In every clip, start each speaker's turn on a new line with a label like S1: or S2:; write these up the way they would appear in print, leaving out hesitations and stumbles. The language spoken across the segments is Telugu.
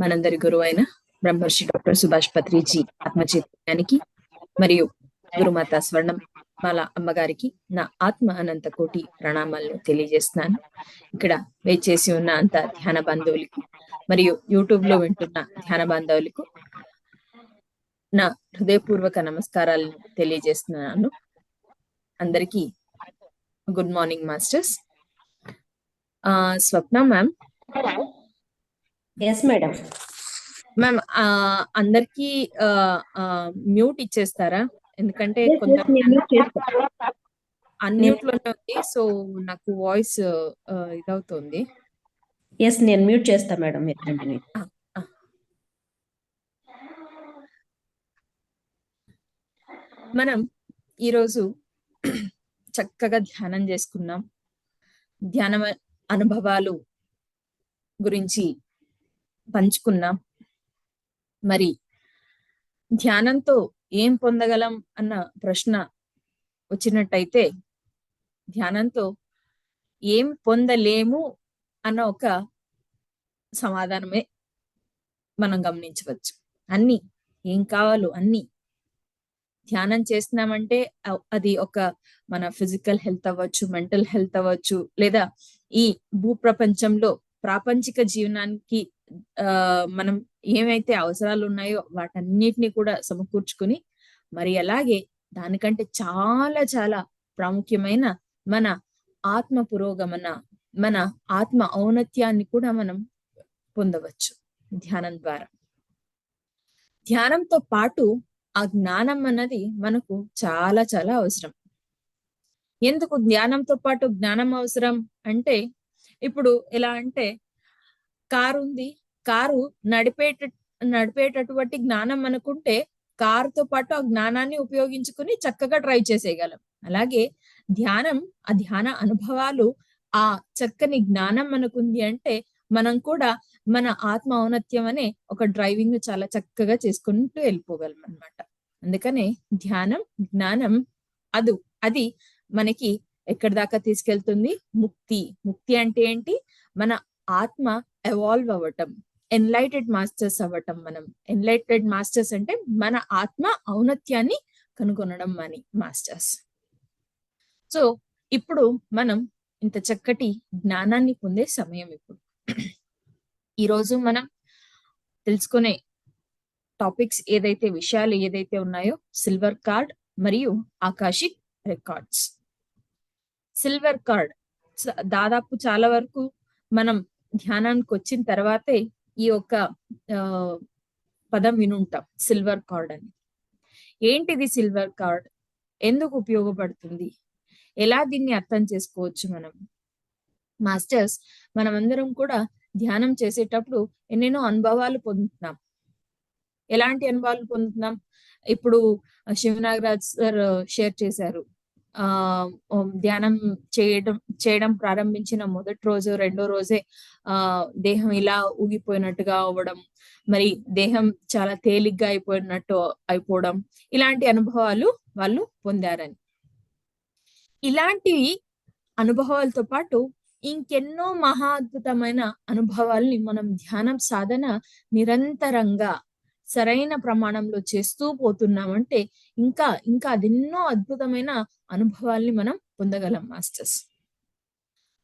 S1: మనందరి గురువు అయిన బ్రహ్మర్షి డాక్టర్ సుభాష్ పత్రిజీ ఆత్మచైతన్యానికి మరియు గురుమాత స్వర్ణం మాల అమ్మగారికి నా ఆత్మ అనంత కోటి ప్రణామాలను తెలియజేస్తున్నాను. ఇక్కడ వేచేసి ఉన్న అంత ధ్యాన బాంధవులకు మరియు యూట్యూబ్ లో వింటున్న ధ్యాన బాంధవులకు నా హృదయపూర్వక నమస్కారాలను తెలియజేస్తున్నాను. అందరికీ good morning masters. Swapna ma'am.
S2: Yes madam.
S1: Ma'am, అందరికి మ్యూట్ ఇచ్చేస్తారా? ఎందుకంటే కొంత అన్మ్యూట్ లోనే ఉంది, సో నాకు వాయిస్ ఇదవుతుంది.
S2: ఎస్, నేను మ్యూట్ చేస్తా మేడం, మీరు కంటిన్యూ.
S1: మనం ఈరోజు చక్కగా ధ్యానం చేసుకున్నాం. ధ్యాన అనుభవాలు గురించి పంచుకున్నాం. మరి ధ్యానంతో ఏం పొందగలం అన్న ప్రశ్న వచ్చినట్టయితే, ధ్యానంతో ఏం పొందలేము అన్న ఒక సమాధానమే మనం గమనించవచ్చు. అన్ని ఏం కావాలో అన్ని ధ్యానం చేస్తున్నామంటే అది ఒక మన ఫిజికల్ హెల్త్ అవ్వచ్చు, మెంటల్ హెల్త్ అవ్వచ్చు, లేదా ఈ భూప్రపంచంలో ప్రాపంచిక జీవనానికి మనం ఏమైతే అవసరాలు ఉన్నాయో వాటన్నిటిని కూడా సమకూర్చుకుని, మరి అలాగే దానికంటే చాలా చాలా ప్రాముఖ్యమైన మన ఆత్మ పురోగమన, మన ఆత్మ ఔన్నత్యాన్ని కూడా మనం పొందవచ్చు ధ్యానం ద్వారా. ధ్యానంతో పాటు ఆ జ్ఞానం అన్నది మనకు చాలా చాలా అవసరం. ఎందుకు ధ్యానంతో పాటు జ్ఞానం అవసరం అంటే, ఇప్పుడు ఎలా అంటే కారు ఉంది, కారు నడిపేటటువంటి జ్ఞానం అనుకుంటే కారుతో పాటు ఆ జ్ఞానాన్ని ఉపయోగించుకుని చక్కగా డ్రైవ్ చేసేయగలం. అలాగే ధ్యానం, ఆ ధ్యాన అనుభవాలు, ఆ చక్కని జ్ఞానం మనకుంది అంటే మనం కూడా మన ఆత్మ ఔన్నత్యం అనే ఒక డ్రైవింగ్ చాలా చక్కగా చేసుకుంటూ వెళ్ళిపోగలం అనమాట. అందుకనే ధ్యానం, జ్ఞానం అది మనకి ఎక్కడి దాకా తీసుకెళ్తుంది? ముక్తి. ముక్తి అంటే ఏంటి? మన ఆత్మ ఎవాల్వ్ అవ్వటం, ఎన్లైటెడ్ మాస్టర్స్ అవ్వటం. మనం ఎన్లైటెడ్ మాస్టర్స్ అంటే మన ఆత్మ ఔన్నత్యాన్ని కనుగొనడం అని మాస్టర్స్. సో ఇప్పుడు మనం ఇంత చక్కటి జ్ఞానాన్ని పొందే సమయం ఇప్పుడు. ఈరోజు మనం తెలుసుకునే టాపిక్స్ విషయాలు ఏదైతే ఉన్నాయో, సిల్వర్ కార్డ్ మరియు ఆకాశిక్ రికార్డ్స్. సిల్వర్ కార్డ్ దాదాపు చాలా వరకు మనం ధ్యానానికి వచ్చిన తర్వాతే ఈ యొక్క పదం వినుంటాం, సిల్వర్ కార్డ్ అని. ఏంటిది సిల్వర్ కార్డ్? ఎందుకు ఉపయోగపడుతుంది? ఎలా దీన్ని అర్థం చేసుకోవచ్చు మనం? మాస్టర్స్, మనం అందరం కూడా ధ్యానం చేసేటప్పుడు ఎన్నెన్నో అనుభవాలు పొందుతున్నాం. ఎలాంటి అనుభవాలు పొందుతున్నాం? ఇప్పుడు శివనాగరాజ్ సార్ షేర్ చేశారు, ధ్యానం చేయడం ప్రారంభించిన మొదటి రోజు, రెండో రోజే దేహం ఇలా ఊగిపోయినట్టుగా అవ్వడం, మరి దేహం చాలా తేలిగ్గా అయిపోవడం, ఇలాంటి అనుభవాలు వాళ్ళు పొందారని. ఇలాంటి అనుభవాలతో పాటు ఇంకెన్నో మహా అద్భుతమైన అనుభవాల్ని మనం ధ్యానం సాధన నిరంతరంగా సరైన ప్రమాణంలో చేస్తూ పోతున్నామంటే ఇంకా అదెన్నో అద్భుతమైన అనుభవాల్ని మనం పొందగలం మాస్టర్స్.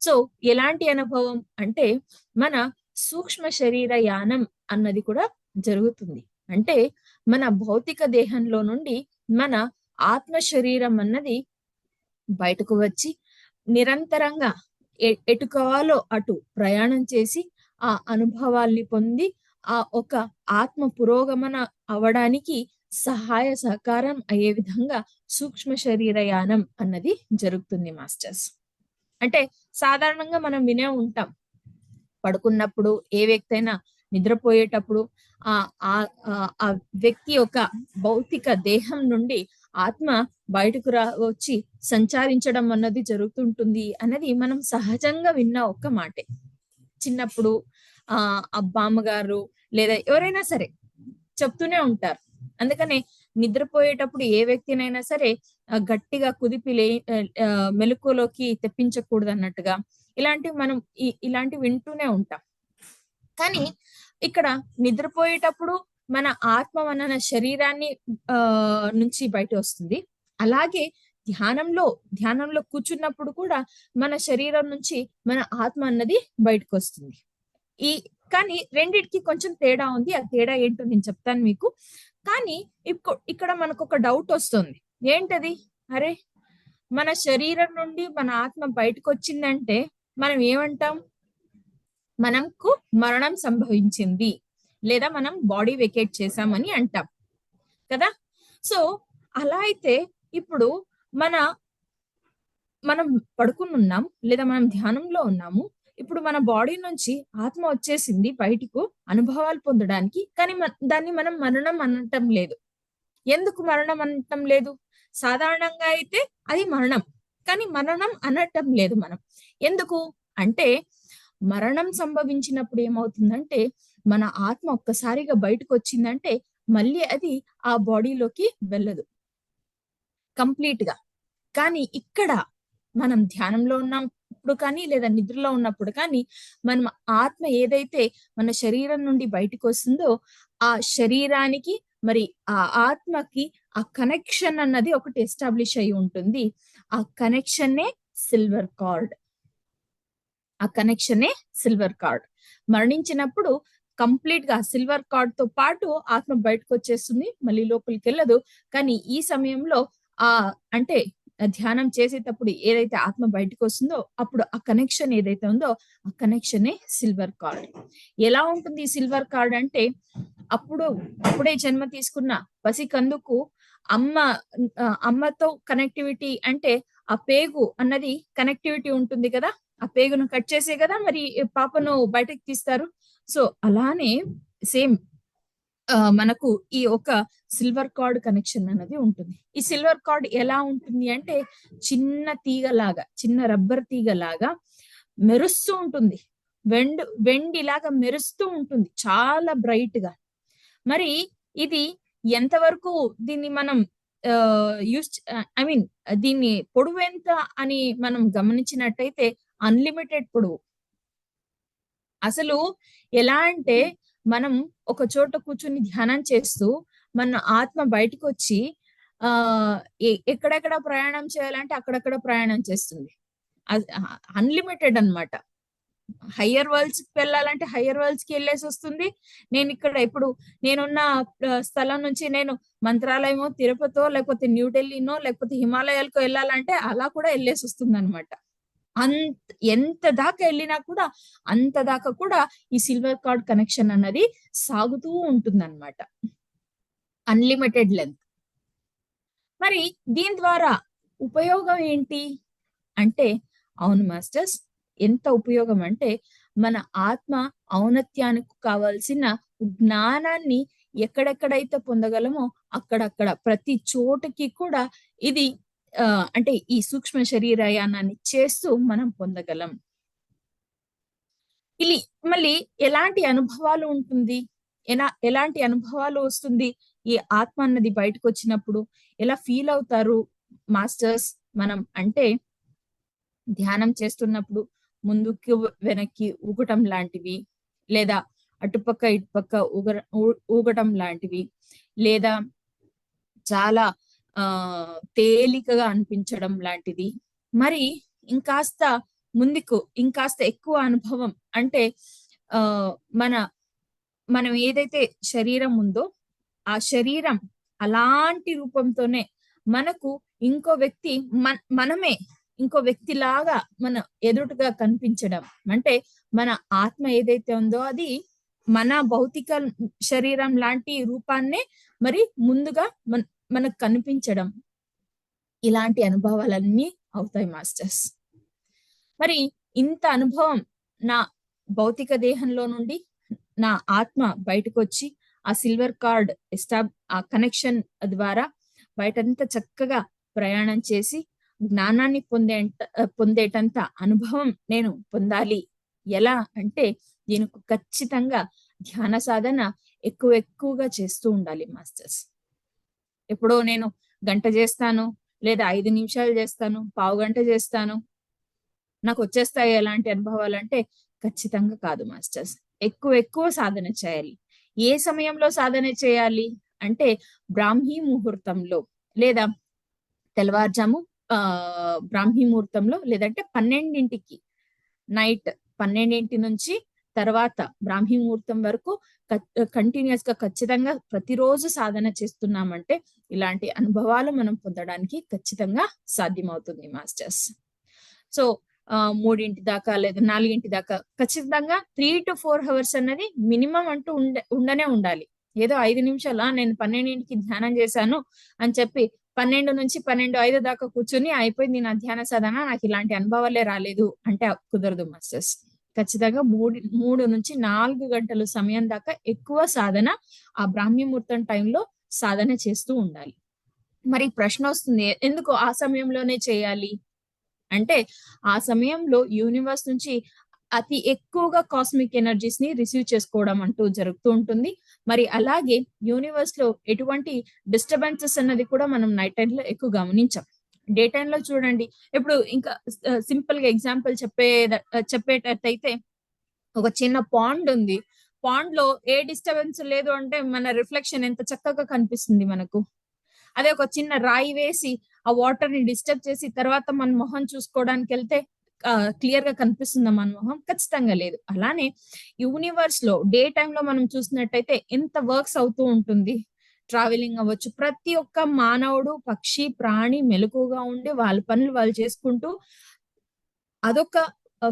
S1: సో ఎలాంటి అనుభవం అంటే, మన సూక్ష్మ శరీర యానం అన్నది కూడా జరుగుతుంది. అంటే మన భౌతిక దేహంలో నుండి మన ఆత్మ శరీరం అన్నది బయటకు వచ్చి నిరంతరంగా ఎటు కావాలో అటు ప్రయాణం చేసి ఆ అనుభవాల్ని పొంది ఆ ఒక ఆత్మ పురోగమన అవడానికి సహాయ సహకారం అయ్యే విధంగా సూక్ష్మ శరీర యానం అన్నది జరుగుతుంది మాస్టర్స్. అంటే సాధారణంగా మనం వినే ఉంటాం, పడుకున్నప్పుడు ఏ వ్యక్తి అయినా నిద్రపోయేటప్పుడు ఆ వ్యక్తి యొక్క భౌతిక దేహం నుండి ఆత్మ బయటకు వచ్చి సంచారించడం అన్నది జరుగుతుంటుంది అన్నది మనం సహజంగా విన్న ఒక్క మాటే. చిన్నప్పుడు బామ్మగారు లేదా ఎవరైనా సరే చెప్తూనే ఉంటారు. అందుకనే నిద్రపోయేటప్పుడు ఏ వ్యక్తినైనా సరే గట్టిగా కుదిపి మెలకువలోకి తెప్పించకూడదు అన్నట్టుగా ఇలాంటివి మనం ఇలాంటివి వింటూనే ఉంటాం. కానీ ఇక్కడ నిద్రపోయేటప్పుడు మన ఆత్మ మన శరీరాన్ని నుంచి బయట వస్తుంది. అలాగే ధ్యానంలో కూర్చున్నప్పుడు కూడా మన శరీరం నుంచి మన ఆత్మ అన్నది బయటకు వస్తుంది. కానీ రెండిటికి కొంచెం తేడా ఉంది. ఆ తేడా ఏంటో నేను చెప్తాను మీకు. కానీ ఇక్కడ మనకు ఒక డౌట్ వస్తుంది. ఏంటది? అరే, మన శరీరం నుండి మన ఆత్మ బయటకు వచ్చిందంటే మనం ఏమంటాం? మనకు మరణం సంభవించింది, లేదా మనం బాడీ వెకేట్ చేసామని అంటాం కదా. సో అలా అయితే ఇప్పుడు మనం పడుకుని ఉన్నాం, లేదా మనం ధ్యానంలో ఉన్నాము. ఇప్పుడు మన బాడీ నుంచి ఆత్మ వచ్చేసింది బయటకు అనుభవాలు పొందడానికి. కానీ దాన్ని మనం మరణం అనటం లేదు. ఎందుకు మరణం అనటం లేదు? సాధారణంగా అయితే అది మరణం, కానీ మరణం అనటం లేదు మనం. ఎందుకు అంటే మరణం సంభవించినప్పుడు ఏమవుతుందంటే మన ఆత్మ ఒక్కసారిగా బయటకు వచ్చిందంటే మళ్ళీ అది ఆ బాడీలోకి వెళ్ళదు కంప్లీట్ గా. కానీ ఇక్కడ మనం ధ్యానంలో ఉన్నప్పుడు కానీ, లేదా నిద్రలో ఉన్నప్పుడు కానీ, మనం ఆత్మ ఏదైతే మన శరీరం నుండి బయటకు వస్తుందో ఆ శరీరానికి మరి ఆ ఆత్మకి ఆ కనెక్షన్ అన్నది ఒకటి ఎస్టాబ్లిష్ అయి ఉంటుంది. ఆ కనెక్షన్నే సిల్వర్ కార్డ్. మరణించినప్పుడు కంప్లీట్ గా సిల్వర్ కార్డ్ తో పాటు ఆత్మ బయటకు వచ్చేస్తుంది, మళ్ళీ లోపలికి వెళ్ళదు. కానీ ఈ సమయంలో అంటే ధ్యానం చేసేటప్పుడు ఏదైతే ఆత్మ బయటకు వస్తుందో అప్పుడు ఆ కనెక్షన్ ఏదైతే ఉందో ఆ కనెక్షనే సిల్వర్ కార్డ్. ఎలా ఉంటుంది ఈ సిల్వర్ కార్డ్ అంటే, అప్పుడే జన్మ తీసుకున్న పసికందుకు అమ్మతో కనెక్టివిటీ అంటే ఆ పేగు అన్నది కనెక్టివిటీ ఉంటుంది కదా. ఆ పేగును కట్ చేసే కదా మరి పాపను బయటకు తీస్తారు. సో అలానే సేమ్ మనకు ఈ ఒక సిల్వర్ కార్డ్ కనెక్షన్ అనేది ఉంటుంది. ఈ సిల్వర్ కార్డ్ ఎలా ఉంటుంది అంటే చిన్న తీగలాగా, చిన్న రబ్బర్ తీగలాగా మెరుస్తూ ఉంటుంది. వెండిలాగా మెరుస్తూ ఉంటుంది, చాలా బ్రైట్ గా. మరి ఇది ఎంతవరకు దీన్ని మనం దీన్ని పొడవు ఎంత అని మనం గమనించినట్టయితే అన్లిమిటెడ్ పొడవు. అసలు ఎలా అంటే మనం ఒక చోట కూర్చుని ధ్యానం చేస్తూ మన ఆత్మ బయటకు వచ్చి ఎక్కడెక్కడ ప్రయాణం చేయాలంటే అక్కడక్కడ ప్రయాణం చేస్తుంది. అన్లిమిటెడ్ అన్నమాట. హయ్యర్ వరల్డ్స్ కి వెళ్ళాలంటే హయ్యర్ వరల్డ్స్ కి వెళ్ళేసి వస్తుంది. ఇప్పుడు నేనున్న స్థలం నుంచి నేను మంత్రాలయమో, తిరుపతో, లేకపోతే న్యూఢిల్లీనో, లేకపోతే హిమాలయాలకు వెళ్ళాలంటే అలా కూడా వెళ్ళేసి వస్తుంది అనమాట. ఎంత దాకా వెళ్ళినా కూడా అంత దాకా కూడా ఈ సిల్వర్ కార్డ్ కనెక్షన్ అన్నది సాగుతూ ఉంటుంది అన్నమాట. Unlimited length. మరి దీని ద్వారా ఉపయోగం ఏంటి అంటే, అవును మాస్టర్స్, ఎంత ఉపయోగం అంటే మన ఆత్మ ఔన్నత్యానికి కావాల్సిన జ్ఞానాన్ని ఎక్కడెక్కడైతే పొందగలమో అక్కడక్కడ ప్రతి చోటుకి కూడా ఇది అంటే ఈ సూక్ష్మ శరీరయానాన్ని చేస్తూ మనం పొందగలం. మళ్ళీ ఎలాంటి అనుభవాలు ఉంటుంది, ఎలాంటి అనుభవాలు వస్తుంది ఈ ఆత్మ అన్నది బయటకు వచ్చినప్పుడు? ఎలా ఫీల్ అవుతారు మాస్టర్స్ మనం అంటే, ధ్యానం చేస్తున్నప్పుడు ముందుకు వెనక్కి ఊగటం లాంటివి, లేదా అటుపక్క ఇటుపక్క ఊగటం లాంటివి, లేదా చాలా తేలికగా అనిపించడం లాంటిది. మరి ఇంకాస్త ఎక్కువ అనుభవం అంటే మనం ఏదైతే శరీరం ఉందో ఆ శరీరం అలాంటి రూపంతోనే మనకు ఇంకో వ్యక్తిలాగా మన ఎదురుగా కనిపించడం. అంటే మన ఆత్మ ఏదైతే ఉందో అది మన భౌతిక శరీరం లాంటి రూపాన్నే మరి ముందుగా మనకు కనిపించడం. ఇలాంటి అనుభవాలన్నీ అవుతాయి మాస్టర్స్. మరి ఇంత అనుభవం నా భౌతిక దేహంలో నుండి నా ఆత్మ బయటకు వచ్చి ఆ సిల్వర్ కార్డ్ ఆ కనెక్షన్ ద్వారా బయటంతా చక్కగా ప్రయాణం చేసి జ్ఞానాన్ని పొందేటంత అనుభవం నేను పొందాలి. ఎలా అంటే దీనికి ఖచ్చితంగా ధ్యాన సాధన ఎక్కువగా చేస్తూ ఉండాలి మాస్టర్స్. ఎప్పుడో నేను గంట చేస్తాను, లేదా 5 నిమిషాలు చేస్తాను, పావు గంట చేస్తాను, నాకు వచ్చేస్తాయి ఎలాంటి అనుభవాలు అంటే ఖచ్చితంగా కాదు మాస్టర్స్. ఎక్కువ సాధన చేయాలి. ఏ సమయంలో సాధన చేయాలి అంటే బ్రాహ్మీ ముహూర్తంలో లేదా తెల్లవారుజాము బ్రాహ్మీ ముహూర్తంలో లేదంటే 12కి నైట్ 12 నుంచి తర్వాత బ్రాహ్మీ ముహూర్తం వరకు కంటిన్యూస్ గా ఖచ్చితంగా ప్రతిరోజు సాధన చేస్తున్నామంటే ఇలాంటి అనుభవాలు మనం పొందడానికి ఖచ్చితంగా సాధ్యమవుతుంది మాస్టర్స్. సో 3 దాకా లేదా 4 దాకా ఖచ్చితంగా 3 to 4 hours అన్నది మినిమం అంటూ ఉండనే ఉండాలి. ఏదో 5 నిమిషాలు నేను 12కి ధ్యానం చేశాను అని చెప్పి 12 నుంచి 12:05 దాకా కూర్చుని అయిపోయింది నా ధ్యాన సాధన, నాకు ఇలాంటి అనుభవాలే రాలేదు అంటే కుదరదు మాస్టర్స్. ఖచ్చితంగా 3 నుంచి 4 గంటలు సమయం దాకా ఎక్కువ సాధన ఆ బ్రాహ్మీ ముహూర్తం టైంలో సాధన చేస్తూ ఉండాలి. మరి ప్రశ్న వస్తుంది, ఎందుకు ఆ సమయంలోనే చేయాలి అంటే ఆ సమయంలో యూనివర్స్ నుంచి అతి ఎక్కువగా కాస్మిక్ ఎనర్జీస్ ని రిసీవ్ చేసుకోవడం అంటూ జరుగుతూ ఉంటుంది. మరి అలాగే యూనివర్స్ లో ఎటువంటి డిస్టర్బెన్సెస్ అన్నది కూడా మనం నైట్ టైం లో ఎక్కువ గమనించాం. డే టైమ్ లో చూడండి, ఇప్పుడు ఇంకా సింపుల్ గా ఎగ్జాంపుల్ చెప్పేటట్టయితే ఒక చిన్న పాండ్ ఉంది, పాండ్ లో ఏ డిస్టర్బెన్స్ లేదు అంటే మన రిఫ్లెక్షన్ ఎంత చక్కగా కనిపిస్తుంది మనకు. అదే ఒక చిన్న రాయి వేసి ఆ వాటర్ ని డిస్టర్బ్ చేసి తర్వాత మన మొహం చూసుకోవడానికి వెళ్తే క్లియర్ గా కనిపిస్తుందా మన మొహం? ఖచ్చితంగా లేదు. అలానే యూనివర్స్ లో డే టైమ్ లో మనం చూసినట్టయితే ఎంత వర్క్స్ అవుతూ ఉంటుంది, ట్రావెలింగ్ అవ్వచ్చు, ప్రతి ఒక్క మానవుడు పక్షి ప్రాణి మెలకుగా ఉండి వాళ్ళ పనులు వాళ్ళు చేసుకుంటూ అదొక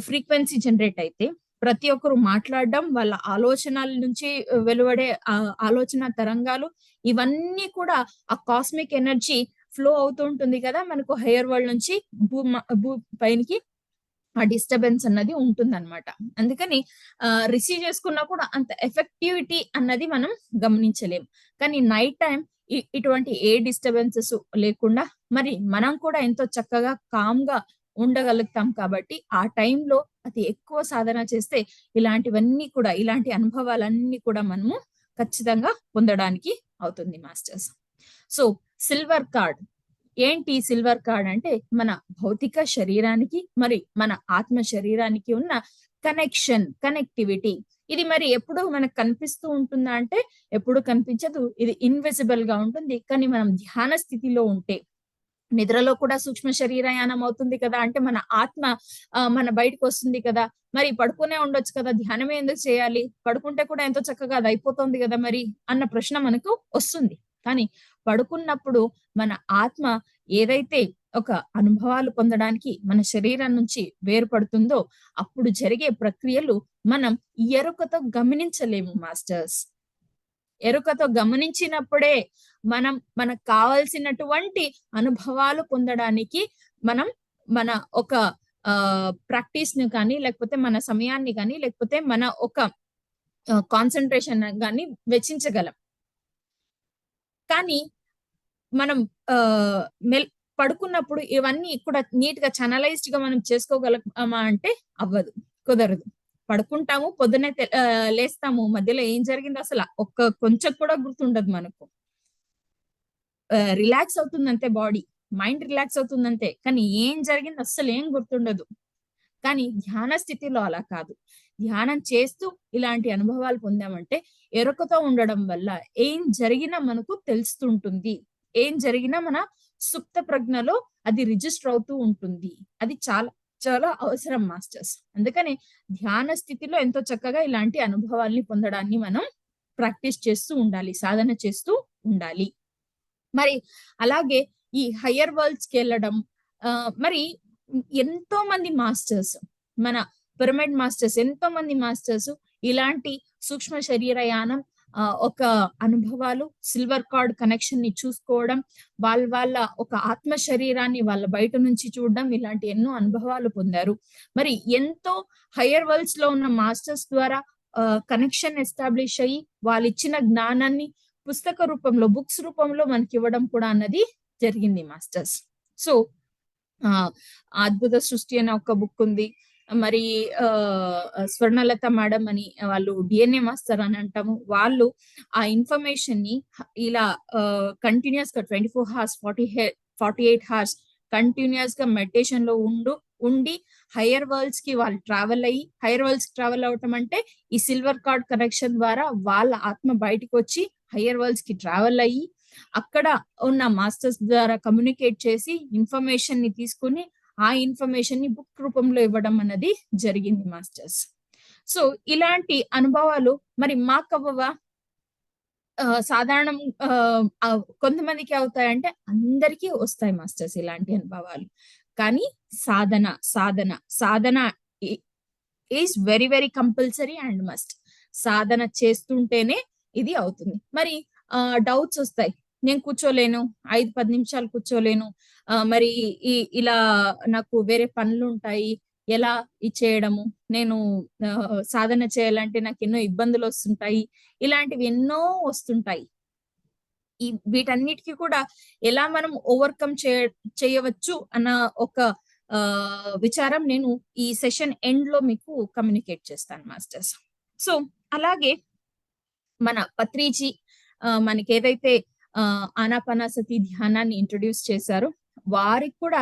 S1: ఫ్రీక్వెన్సీ జనరేట్ అయితే ప్రతి ఒక్కరు మాట్లాడడం, వాళ్ళ ఆలోచనల నుంచి వెలువడే ఆలోచన తరంగాలు ఇవన్నీ కూడా ఆ కాస్మిక్ ఎనర్జీ ఫ్లో అవుతూ ఉంటుంది కదా మనకు హయ్యర్ వరల్డ్ నుంచి భూ పైనకి ఆ డిస్టర్బెన్స్ అన్నది ఉంటుందన్నమాట. అందుకని రిసీవ్ చేసుకున్నా కూడా అంత ఎఫెక్టివిటీ అన్నది మనం గమనించలేము. కానీ నైట్ టైం ఇటువంటి ఏ డిస్టర్బెన్సెస్ లేకుండా మరి మనం కూడా ఎంతో చక్కగా కామ్ గా ఉండగలుగుతాం. కాబట్టి ఆ టైంలో అతి ఎక్కువ సాధన చేస్తే ఇలాంటివన్నీ కూడా ఇలాంటి అనుభవాలన్నీ కూడా మనము ఖచ్చితంగా పొందడానికి అవుతుంది మాస్టర్స్. సో సిల్వర్ కార్డ్ ఏంటి? సిల్వర్ కార్డ్ అంటే మన భౌతిక శరీరానికి మరి మన ఆత్మ శరీరానికి ఉన్న కనెక్టివిటీ. ఇది మరి ఎప్పుడు మనకు కనిపిస్తూ ఉంటుందా అంటే ఎప్పుడు కనిపించదు, ఇది ఇన్విజిబుల్ గా ఉంటుంది. కానీ మనం ధ్యాన స్థితిలో ఉంటే, నిద్రలో కూడా సూక్ష్మ శరీరయానం అవుతుంది కదా, అంటే మన ఆత్మ మన బయటకు వస్తుంది కదా, మరి పడుకునే ఉండొచ్చు కదా, ధ్యానమే ఎందుకు చేయాలి, పడుకుంటే కూడా ఎంతో చక్కగా అది అయిపోతుంది కదా మరి అన్న ప్రశ్న మనకు వస్తుంది. కానీ పడుకున్నప్పుడు మన ఆత్మ ఏదైతే ఒక అనుభవాలు పొందడానికి మన శరీరం నుంచి వేరుపడుతుందో అప్పుడు జరిగే ప్రక్రియలు మనం ఎరుకతో గమనించలేము మాస్టర్స్. ఎరుకతో గమనించినప్పుడే మనకు కావాల్సినటువంటి అనుభవాలు పొందడానికి మనం మన ఒక ప్రాక్టీస్ ని కానీ లేకపోతే మన సమయాన్ని కానీ లేకపోతే మన ఒక కాన్సన్ట్రేషన్ కానీ వెచ్చించగలం. కానీ మనం పడుకున్నప్పుడు ఇవన్నీ కూడా నీట్ గా ఛానలైజ్డ్ గా మనం చేసుకోగలమా అంటే అవ్వదు, కుదరదు. పడుకుంటాము, పొద్దున్నే లేస్తాము, మధ్యలో ఏం జరిగింది అసలు కొంచెం కూడా గుర్తుండదు మనకు. రిలాక్స్ అవుతుందంతే, బాడీ మైండ్ రిలాక్స్ అవుతుందంతే, కానీ ఏం జరిగింది అస్సలు ఏం గుర్తుండదు. కానీ ధ్యాన స్థితిలో అలా కాదు. ధ్యానం చేస్తూ ఇలాంటి అనుభవాలు పొందామంటే ఎరుకతో ఉండడం వల్ల ఏం జరిగినా మనకు తెలుస్తుంటుంది, ఏం జరిగినా మన సుప్త ప్రజ్ఞలో అది రిజిస్టర్ అవుతూ ఉంటుంది. అది చాలా చాలా అవసరం మాస్టర్స్. అందుకని ధ్యాన స్థితిలో ఎంతో చక్కగా ఇలాంటి అనుభవాల్ని పొందడాన్ని మనం ప్రాక్టీస్ చేస్తూ ఉండాలి, సాధన చేస్తూ ఉండాలి. మరి అలాగే ఈ హయ్యర్ వరల్డ్స్ కి వెళ్ళడం, మరి ఎంతో మంది మాస్టర్స్, మన పిరమిడ్ మాస్టర్స్, ఎంతో మంది మాస్టర్స్ ఇలాంటి సూక్ష్మ శరీరయానం ఒక అనుభవాలు, సిల్వర్ కార్డ్ కనెక్షన్ ని చూసుకోవడం, వాళ్ళ ఒక ఆత్మ శరీరాన్ని వాళ్ళ బయట నుంచి చూడడం, ఇలాంటి ఎన్నో అనుభవాలు పొందారు. మరి ఎంతో హయ్యర్ వరల్డ్స్ లో ఉన్న మాస్టర్స్ ద్వారా కనెక్షన్ ఎస్టాబ్లిష్ అయ్యి వాళ్ళు ఇచ్చిన జ్ఞానాన్ని పుస్తక రూపంలో, బుక్స్ రూపంలో మనకి ఇవ్వడం కూడా అన్నది జరిగింది మాస్టర్స్. సో అద్భుత సృష్టి అనే ఒక బుక్ ఉంది. మరి స్వర్ణలత మేడం అని వాళ్ళు డిఎన్ఏ మాస్టర్ అని అంటాము, వాళ్ళు ఆ ఇన్ఫర్మేషన్ ని ఇలా కంటిన్యూస్ గా 24 hours 48 hours కంటిన్యూస్ గా మెడిటేషన్ లో ఉండి హయ్యర్ వరల్డ్స్ కి వాళ్ళు హయ్యర్ వరల్డ్స్ ట్రావెల్ అవటం అంటే ఈ సిల్వర్ కార్డ్ కనెక్షన్ ద్వారా వాళ్ళ ఆత్మ బయటకు వచ్చి హయ్యర్ వరల్డ్స్ కి ట్రావెల్ అయ్యి అక్కడ ఉన్న మాస్టర్స్ ద్వారా కమ్యూనికేట్ చేసి ఇన్ఫర్మేషన్ ని తీసుకుని ఆ ఇన్ఫర్మేషన్ ని బుక్ రూపంలో ఇవ్వడం అన్నది జరిగింది మాస్టర్స్. సో ఇలాంటి అనుభవాలు మరి మాకవ్వవా? సాధారణం కొంతమందికి అవుతాయంటే అందరికీ వస్తాయి మాస్టర్స్ ఇలాంటి అనుభవాలు. కానీ సాధన సాధన సాధన is very very compulsory and must. సాధన చేస్తుంటేనే ఇది అవుతుంది. మరి డౌట్స్ వస్తాయి, నేను కూర్చోలేను, 5-10 నిమిషాలు కూర్చోలేను, మరి ఇలా నాకు వేరే పనులు ఉంటాయి, ఎలా చేయడము, నేను సాధన చేయాలంటే నాకు ఎన్నో ఇబ్బందులు వస్తుంటాయి, ఇలాంటివి ఎన్నో వస్తుంటాయి. వీటన్నిటికీ కూడా ఎలా మనం ఓవర్కమ్ చేయవచ్చు అన్న ఒక విచారం నేను ఈ సెషన్ ఎండ్ లో మీకు కమ్యూనికేట్ చేస్తాను మాస్టర్స్. సో అలాగే మన పత్రిజీ మనకి ఏదైతే ఆనాపానసతి ధ్యానాన్ని ఇంట్రొడ్యూస్ చేశారో వారికి కూడా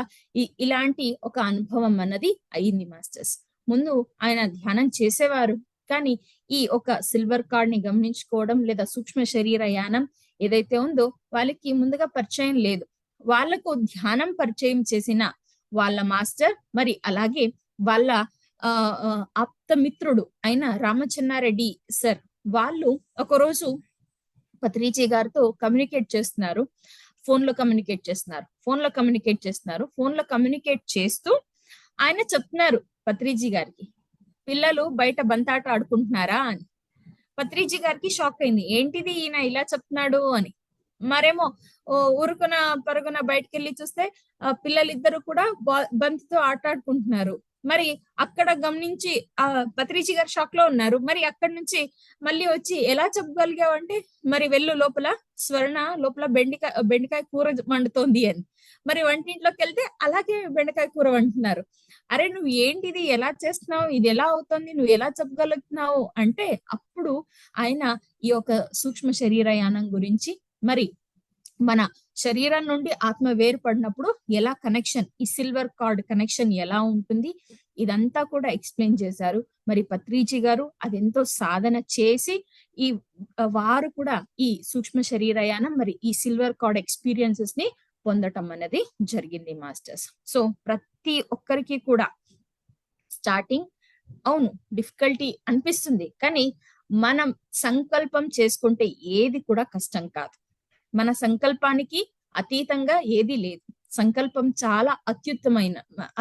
S1: ఇలాంటి ఒక అనుభవం అన్నది అయ్యింది మాస్టర్స్. ముందు ఆయన ధ్యానం చేసేవారు, కానీ ఈ ఒక సిల్వర్ కార్డ్ ని గమనించుకోవడం లేదా సూక్ష్మ శరీర యానం ఏదైతే ఉందో వాళ్ళకి ముందుగా పరిచయం లేదు. వాళ్లకు ధ్యానం పరిచయం చేసిన వాళ్ళ మాస్టర్, మరి అలాగే వాళ్ళ ఆప్త మిత్రుడు అయిన రామచన్నారెడ్డి సార్, వాళ్ళు ఒకరోజు పత్రిజీ గారితో కమ్యూనికేట్ చేస్తున్నారు, ఫోన్ లో కమ్యూనికేట్ చేస్తూ ఆయన చెప్తున్నారు పత్రిజీ గారికి, పిల్లలు బయట బంతాట ఆడుకుంటున్నారా అని. పత్రిజీ గారికి షాక్ అయింది, ఏంటిది ఈయన ఇలా చెప్తున్నాడు అని. మరేమో ఊరుకున పరుగున బయటకెళ్ళి చూస్తే పిల్లలిద్దరు కూడా బంతితో ఆడుకుంటున్నారు. మరి అక్కడ గమనించి పత్రిజీ గారు షాక్ లో ఉన్నారు. మరి అక్కడి నుంచి మళ్ళీ వచ్చి ఎలా చెప్పగలిగావు అంటే, మరి వెళ్ళు లోపల స్వర్ణ లోపల బెండకాయ కూర వండుతోంది అని. మరి వంటింట్లోకి వెళ్తే అలాగే బెండకాయ కూర వండుతున్నారు. అరే నువ్వు ఏంటిది, ఎలా చేస్తున్నావు, ఇది ఎలా అవుతుంది, నువ్వు ఎలా చెప్పగలుగుతున్నావు అంటే అప్పుడు ఆయన ఈ యొక్క సూక్ష్మ శరీరయానం గురించి, మరి మన శరీరం నుండి ఆత్మ వేరుపడినప్పుడు ఎలా కనెక్షన్, ఈ సిల్వర్ కార్డ్ కనెక్షన్ ఎలా ఉంటుంది, ఇదంతా కూడా ఎక్స్ప్లెయిన్ చేశారు. మరి పత్రిజీ గారు అదెంతో సాధన చేసి వారు కూడా ఈ సూక్ష్మ శరీరయానం మరి ఈ సిల్వర్ కార్డ్ ఎక్స్పీరియన్సెస్ ని పొందటం అనేది జరిగింది మాస్టర్స్. సో ప్రతి ఒక్కరికి కూడా స్టార్టింగ్ అవును డిఫికల్టీ అనిపిస్తుంది, కానీ మనం సంకల్పం చేసుకుంటే ఏది కూడా కష్టం కాదు. మన సంకల్పానికి అతీతంగా ఏది లేదు. సంకల్పం చాలా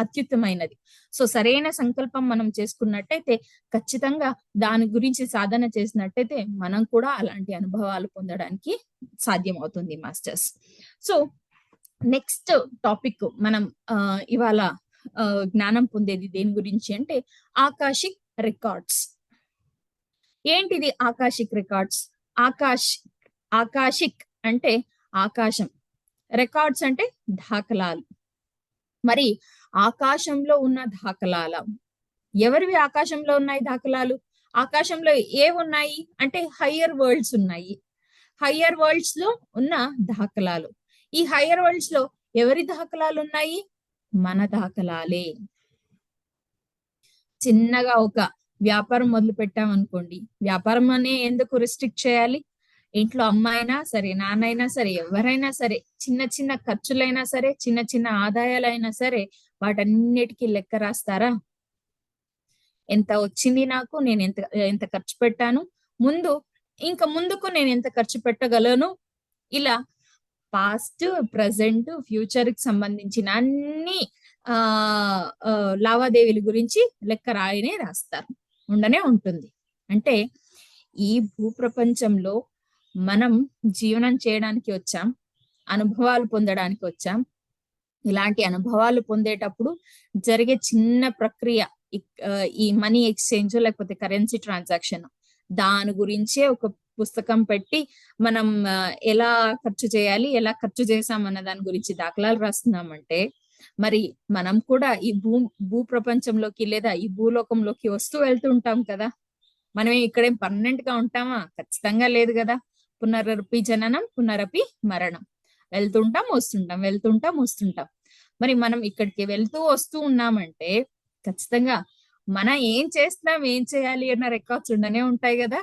S1: అత్యుత్తమైనది. సో సరైన సంకల్పం మనం చేసుకున్నట్టయితే ఖచ్చితంగా దాని గురించి సాధన చేసినట్టయితే మనం కూడా అలాంటి అనుభవాలు పొందడానికి సాధ్యం అవుతుంది మాస్టర్స్. సో నెక్స్ట్ టాపిక్ మనం ఇవాళ జ్ఞానం పొందేది దేని గురించి అంటే ఆకాశిక్ రికార్డ్స్. ఏంటిది ఆకాశిక్ రికార్డ్స్? ఆకాశిక్ అంటే ఆకాశం, రికార్డ్స్ అంటే దాఖలాలు. మరి ఆకాశంలో ఉన్న దాఖలాల ఎవరివి? ఆకాశంలో ఉన్నాయి దాఖలాలు. ఆకాశంలో ఏమున్నాయి అంటే హయ్యర్ వరల్డ్స్ ఉన్నాయి. హయ్యర్ వరల్డ్స్ లో ఉన్న దాఖలాలు. ఈ హయ్యర్ వరల్డ్స్ లో ఎవరి దాఖలాలు ఉన్నాయి? మన దాఖలాలే. చిన్నగా ఒక వ్యాపారం మొదలు పెట్టామనుకోండి, వ్యాపారం అనే ఎందుకు రిస్ట్రిక్ట్ చేయాలి? ఇంట్లో అమ్మ అయినా సరే, నాన్నైనా సరే, ఎవరైనా సరే, చిన్న చిన్న ఖర్చులైనా సరే, చిన్న చిన్న ఆదాయాలైనా సరే, వాటన్నిటికీ లెక్క రాస్తారా? ఎంత వచ్చింది నాకు, నేను ఎంత ఖర్చు పెట్టాను, ముందుకు నేను ఎంత ఖర్చు పెట్టగలను, ఇలా పాస్ట్, ప్రజెంట్, ఫ్యూచర్ కి సంబంధించిన అన్ని లావాదేవీల గురించి లెక్క రాస్తారు, ఉండనే ఉంటుంది. అంటే ఈ భూప్రపంచంలో మనం జీవనం చేయడానికి వచ్చాం, అనుభవాలు పొందడానికి వచ్చాం. ఇలాంటి అనుభవాలు పొందేటప్పుడు జరిగే చిన్న ప్రక్రియ ఈ మనీ ఎక్స్చేంజ్ లేకపోతే కరెన్సీ ట్రాన్సాక్షన్, దాని గురించే ఒక పుస్తకం పెట్టి మనం ఎలా ఖర్చు చేయాలి, ఎలా ఖర్చు చేసామన్న దాని గురించి దాఖలాలు రాస్తున్నామంటే, మరి మనం కూడా ఈ భూ ప్రపంచంలోకి లేదా ఈ భూలోకంలోకి వస్తూ వెళ్తూ ఉంటాం కదా. మనం ఇక్కడేం పర్మనెంట్ గా ఉంటామా? ఖచ్చితంగా లేదు కదా. పునరపి జననం పునరపి మరణం. వెళ్తుంటాం వస్తుంటాం, వెళ్తుంటాం వస్తుంటాం. మరి మనం ఇక్కడికి వెళ్తూ వస్తూ ఉన్నామంటే ఖచ్చితంగా మనం ఏం చేస్తున్నాం, ఏం చేయాలి అన్న రికార్డ్స్ ఉండనే ఉంటాయి కదా,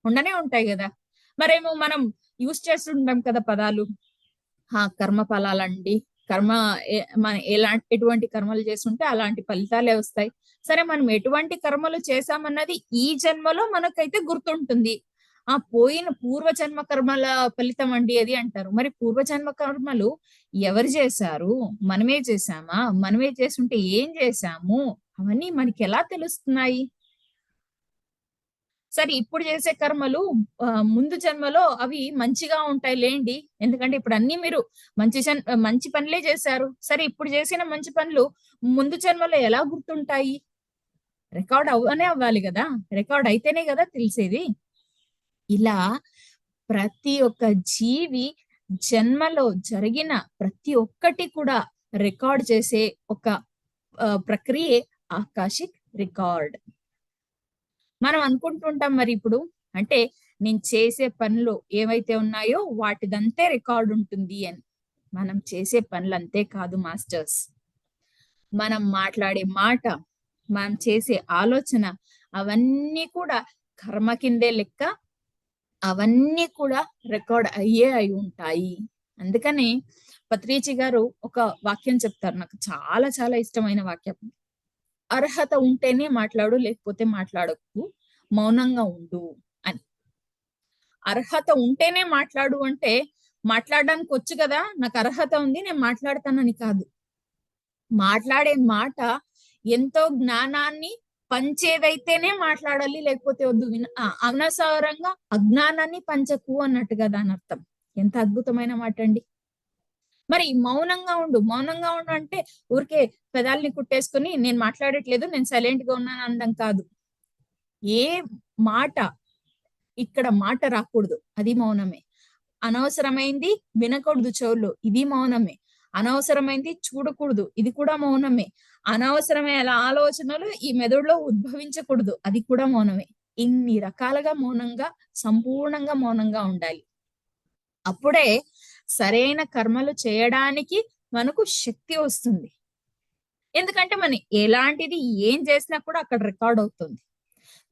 S1: ఉండనే ఉంటాయి కదా. మరేమో మనం యూస్ చేస్తుంటాం కదా పదాలు, కర్మ ఫలాలండి, కర్మ మన ఎటువంటి కర్మలు చేస్తుంటే అలాంటి ఫలితాలే వస్తాయి. సరే, మనం ఎటువంటి కర్మలు చేశామన్నది ఈ జన్మలో మనకైతే గుర్తుంటుంది. పోయిన పూర్వజన్మ కర్మల ఫలితం అండి అది అంటారు. మరి పూర్వజన్మ కర్మలు ఎవరు చేశారు? మనమే చేశామా? మనమే చేస్తుంటే ఏం చేశాము? అవన్నీ మనకి ఎలా తెలుస్తున్నాయి? సరే, ఇప్పుడు చేసే కర్మలు ముందు జన్మలో అవి మంచిగా ఉంటాయి లేండి, ఎందుకంటే ఇప్పుడు అన్ని మీరు మంచి పనులే చేశారు. సరే, ఇప్పుడు చేసిన మంచి పనులు ముందు జన్మలో ఎలా గుర్తుంటాయి? రికార్డ్ అవ్వాలి కదా, రికార్డ్ అయితేనే కదా తెలిసేది. ఇలా ప్రతి ఒక్క జీవి జన్మలో జరిగిన ప్రతి ఒక్కటి కూడా రికార్డ్ చేసే ఒక ప్రక్రియే ఆకాశిక్ రికార్డ్. మనం అనుకుంటుంటాం మరి ఇప్పుడు, అంటే నేను చేసే పనులు ఏవైతే ఉన్నాయో వాటిదంతే రికార్డ్ ఉంటుంది అని. మనం చేసే పనులు అంతే కాదు మాస్టర్స్, మనం మాట్లాడే మాట, మనం చేసే ఆలోచన, అవన్నీ కూడా కర్మ కిందే లెక్క, అవన్నీ కూడా రికార్డ్ అయి ఉంటాయి. అందుకని పత్రిజీ గారు ఒక వాక్యం చెప్తారు, నాకు చాలా చాలా ఇష్టమైన వాక్యం. అర్హత ఉంటేనే మాట్లాడు, లేకపోతే మాట్లాడకు, మౌనంగా ఉండు అని. అర్హత ఉంటేనే మాట్లాడు అంటే మాట్లాడడానికి వచ్చు కదా, నాకు అర్హత ఉంది నేను మాట్లాడతానని కాదు. మాట్లాడే మాట ఎంతో జ్ఞానాన్ని పంచేదైతేనే మాట్లాడాలి, లేకపోతే వద్దు. అనవసరంగా అజ్ఞానాన్ని పంచకు అన్నట్టుగా దాని అర్థం. ఎంత అద్భుతమైన మాట అండి. మరి మౌనంగా ఉండు, మౌనంగా ఉండు అంటే ఊరికే పెదాల్ని కుట్టేసుకుని నేను మాట్లాడట్లేదు, నేను సైలెంట్ గా ఉన్నాను అనడం కాదు. ఏ మాట ఇక్కడ మాట రాకూడదు, అది మౌనమే. అనవసరమైంది వినకూడదు చెవుల్లో, ఇది మౌనమే. అనవసరమైంది చూడకూడదు, ఇది కూడా మౌనమే. అనవసరమైన ఆలోచనలు ఈ మెదడులో ఉద్భవించకూడదు, అది కూడా మౌనమే. ఇన్ని రకాలుగా మౌనంగా, సంపూర్ణంగా మౌనంగా ఉండాలి. అప్పుడే సరైన కర్మలు చేయడానికి మనకు శక్తి వస్తుంది. ఎందుకంటే మనం ఎలాంటిది ఏం చేసినా కూడా అక్కడ రికార్డ్ అవుతుంది.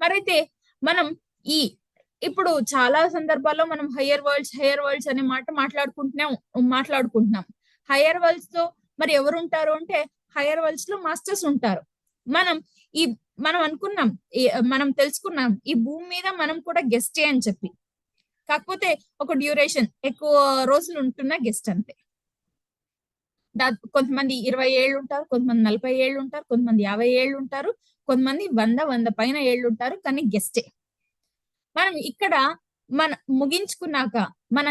S1: మరైతే మనం ఇప్పుడు చాలా సందర్భాల్లో మనం హయ్యర్ వరల్డ్స్ అనే మాట మాట్లాడుకుంటున్నాం. హయ్యర్ వరల్డ్స్ తో మరి ఎవరు ఉంటారు అంటే, హయ్యర్ వరల్డ్స్ లో మాస్టర్స్ ఉంటారు. మనం అనుకున్నాం, మనం తెలుసుకున్నాం ఈ భూమి మీద మనం కూడా గెస్టే అని చెప్పి. కాకపోతే ఒక డ్యూరేషన్, ఎక్కువ రోజులు ఉంటున్న గెస్ట్ అంతే. కొంతమంది 20 ఏళ్ళు ఉంటారు, కొంతమంది 40 ఏళ్ళు ఉంటారు, కొంతమంది 50 ఏళ్ళు ఉంటారు, కొంతమంది 100 పైన ఏళ్ళు ఉంటారు, కానీ గెస్టే. మనం ఇక్కడ ముగించుకున్నాక, మన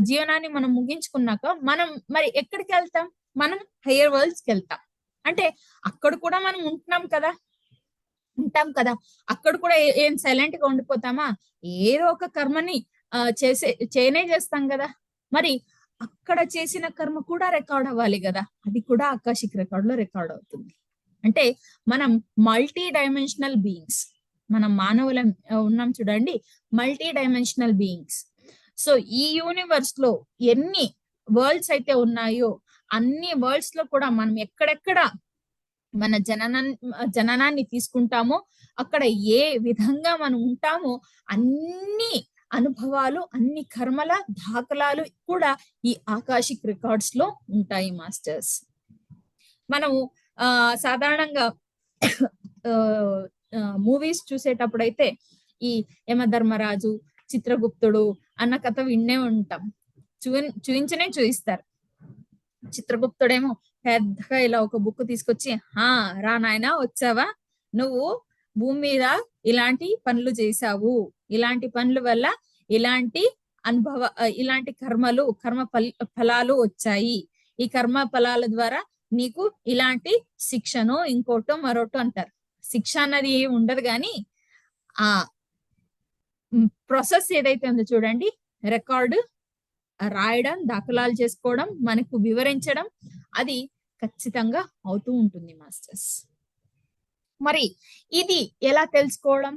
S1: జీవనాన్ని మనం ముగించుకున్నాక మనం మరి ఎక్కడికి వెళ్తాం? మనం హయ్యర్ వరల్డ్స్ కి వెళ్తాం. అంటే అక్కడ కూడా మనం ఉంటాం కదా, అక్కడ కూడా ఏం సైలెంట్ గా ఉండిపోతామా? ఏదో ఒక కర్మని చేస్తాం కదా. మరి అక్కడ చేసిన కర్మ కూడా రికార్డ్ అవ్వాలి కదా, అది కూడా ఆకాశిక్ రికార్డ్ లో రికార్డ్ అవుతుంది. అంటే మనం మల్టీ డైమెన్షనల్ బీయింగ్స్, మనం మానవులం ఉన్నాం చూడండి, మల్టీ డైమెన్షనల్ బీయింగ్స్. సో ఈ యూనివర్స్ లో ఎన్ని వరల్డ్స్ అయితే ఉన్నాయో అన్ని వరల్డ్స్ లో కూడా మనం ఎక్కడెక్కడ మన జననాన్ని తీసుకుంటామో, అక్కడ ఏ విధంగా మనం ఉంటామో అన్ని అనుభవాలు, అన్ని కర్మల దాఖలాలు కూడా ఈ ఆకాశిక్ రికార్డ్స్ లో ఉంటాయి మాస్టర్స్. మనము సాధారణంగా మూవీస్ చూసేటప్పుడైతే ఈ యమధర్మరాజు, చిత్రగుప్తుడు అన్న కథ విన్నే ఉంటాం, చూయిస్తారు. చిత్రగుప్తుడేమో పెద్దగా ఇలా ఒక బుక్ తీసుకొచ్చి, రా నాయనా వచ్చావా, నువ్వు భూమి మీద ఇలాంటి పనులు చేశావు, ఇలాంటి పనుల వల్ల ఇలాంటి ఇలాంటి కర్మ ఫలాలు వచ్చాయి, ఈ కర్మ ఫలాల ద్వారా నీకు ఇలాంటి శిక్షను ఇంకోటో మరోటో అంటారు. శిక్ష అన్నది ఏమి ఉండదు, కానీ ఆ ప్రాసెస్ ఏదైతే ఉందో చూడండి, రికార్డు రాయడం, దాఖలాలు చేసుకోవడం, మనకు వివరించడం, అది ఖచ్చితంగా అవుతూ ఉంటుంది మాస్టర్స్. మరి ఇది ఎలా తెలుసుకోవడం?